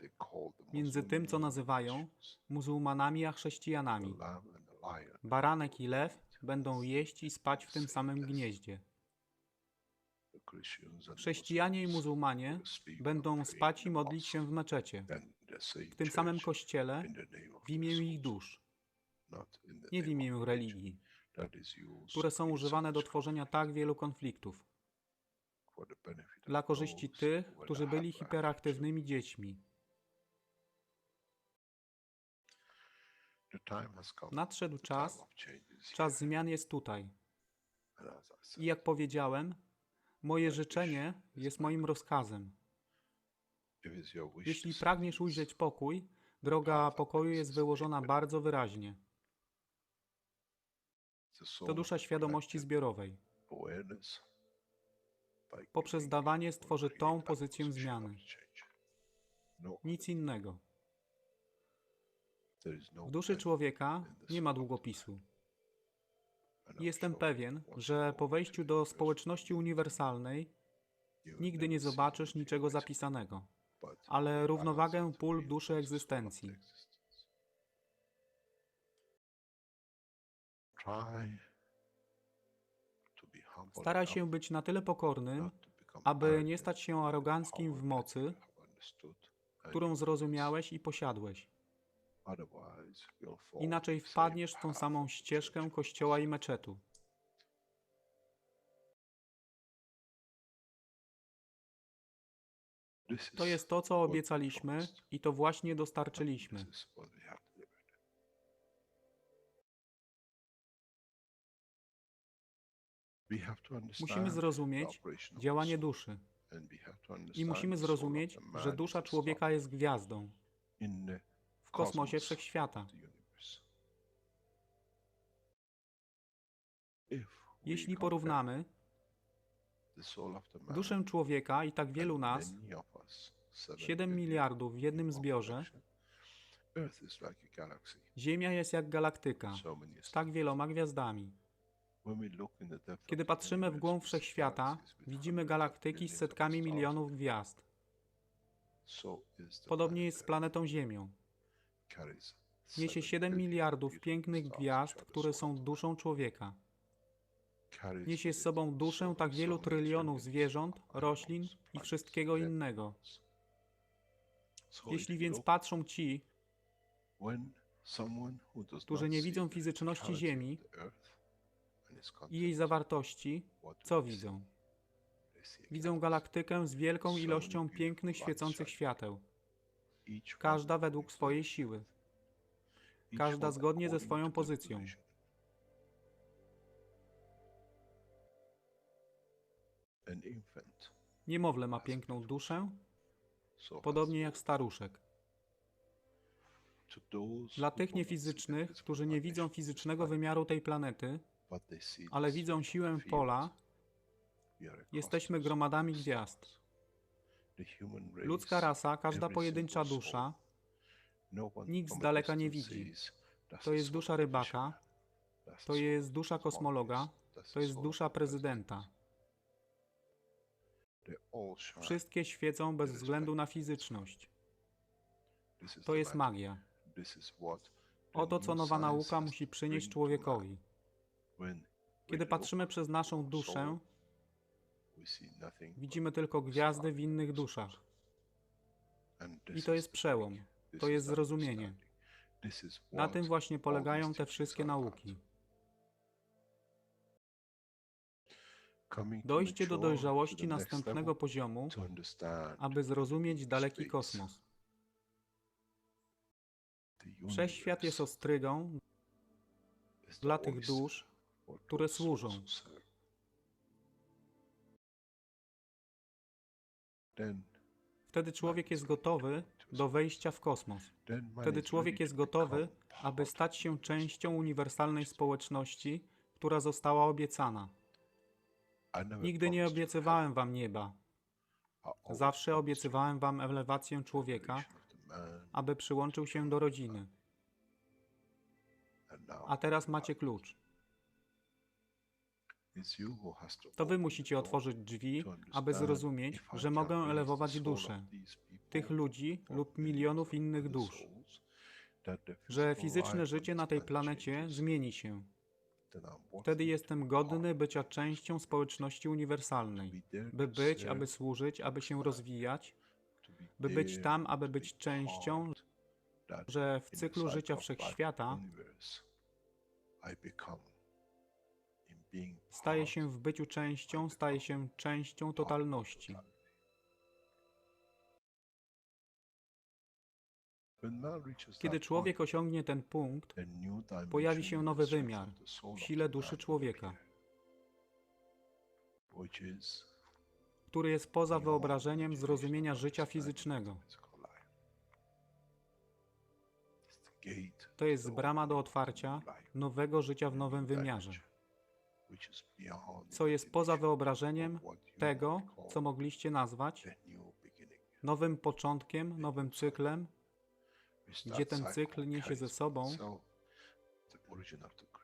Speaker 1: między tym, co nazywają muzułmanami a chrześcijanami. Baranek i lew będą jeść i spać w tym samym gnieździe. Chrześcijanie i muzułmanie będą spać i modlić się w meczecie, w tym samym kościele, w imię ich dusz, nie w imię religii, które są używane do tworzenia tak wielu konfliktów, dla korzyści tych, którzy byli hiperaktywnymi dziećmi. Nadszedł czas, czas zmian jest tutaj. I jak powiedziałem, moje życzenie jest moim rozkazem. Jeśli pragniesz ujrzeć pokój, droga pokoju jest wyłożona bardzo wyraźnie. To dusza świadomości zbiorowej. Poprzez dawanie stworzy tą pozycję zmiany. Nic innego. W duszy człowieka nie ma długopisu. Jestem pewien, że po wejściu do społeczności uniwersalnej nigdy nie zobaczysz niczego zapisanego. ale równowagę pól duszy egzystencji. Staraj się być na tyle pokornym, aby nie stać się aroganckim w mocy, którą zrozumiałeś i posiadłeś. Inaczej wpadniesz w tą samą ścieżkę kościoła i meczetu. To jest to, co obiecaliśmy i to właśnie dostarczyliśmy. Musimy zrozumieć działanie duszy i musimy zrozumieć, że dusza człowieka jest gwiazdą w kosmosie wszechświata. Jeśli porównamy duszę człowieka i tak wielu nas, 7 miliardów w jednym zbiorze, Ziemia jest jak galaktyka z tak wieloma gwiazdami. Kiedy patrzymy w głąb wszechświata, widzimy galaktyki z setkami milionów gwiazd. Podobnie jest z planetą Ziemią. Niesie 7 miliardów pięknych gwiazd, które są duszą człowieka. Niesie z sobą duszę tak wielu trylionów zwierząt, roślin i wszystkiego innego. Jeśli więc patrzą ci, którzy nie widzą fizyczności Ziemi i jej zawartości, co widzą? Widzą galaktykę z wielką ilością pięknych, świecących świateł. Każda według swojej siły. Każda zgodnie ze swoją pozycją. Niemowlę ma piękną duszę, podobnie jak staruszek. Dla tych niefizycznych, którzy nie widzą fizycznego wymiaru tej planety, ale widzą siłę pola, jesteśmy gromadami gwiazd. Ludzka rasa, każda pojedyncza dusza, nikt z daleka nie widzi. To jest dusza rybaka, to jest dusza kosmologa, to jest dusza prezydenta. Wszystkie świecą bez względu na fizyczność. To jest magia. Oto, co nowa nauka musi przynieść człowiekowi. Kiedy patrzymy przez naszą duszę, widzimy tylko gwiazdy w innych duszach. I to jest przełom. To jest zrozumienie. Na tym właśnie polegają te wszystkie nauki. Dojście do dojrzałości następnego poziomu, aby zrozumieć daleki kosmos. Wszechświat jest ostrygą dla tych dusz, które służą. Wtedy człowiek jest gotowy do wejścia w kosmos. Wtedy człowiek jest gotowy, aby stać się częścią uniwersalnej społeczności, która została obiecana. Nigdy nie obiecywałem wam nieba. Zawsze obiecywałem wam elewację człowieka, aby przyłączył się do rodziny. A teraz macie klucz. To wy musicie otworzyć drzwi, aby zrozumieć, że mogę elewować duszę tych ludzi lub milionów innych dusz, że fizyczne życie na tej planecie zmieni się. Wtedy jestem godny bycia częścią społeczności uniwersalnej, by być, aby służyć, aby się rozwijać, by być tam, aby być częścią, że w cyklu życia wszechświata staje się w byciu częścią, staje się częścią totalności. Kiedy człowiek osiągnie ten punkt, pojawi się nowy wymiar w sile duszy człowieka, który jest poza wyobrażeniem zrozumienia życia fizycznego. To jest brama do otwarcia nowego życia w nowym wymiarze, co jest poza wyobrażeniem tego, co mogliście nazwać nowym początkiem, nowym cyklem, gdzie ten cykl niesie ze sobą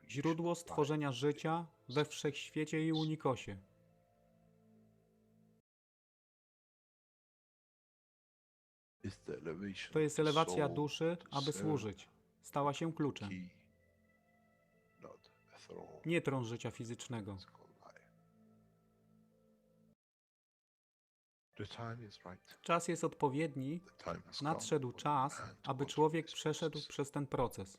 Speaker 1: źródło stworzenia życia we wszechświecie i unikosie. To jest elewacja duszy, aby służyć. Stała się kluczem. Nie tron życia fizycznego. Czas jest odpowiedni. Nadszedł czas, aby człowiek przeszedł przez ten proces.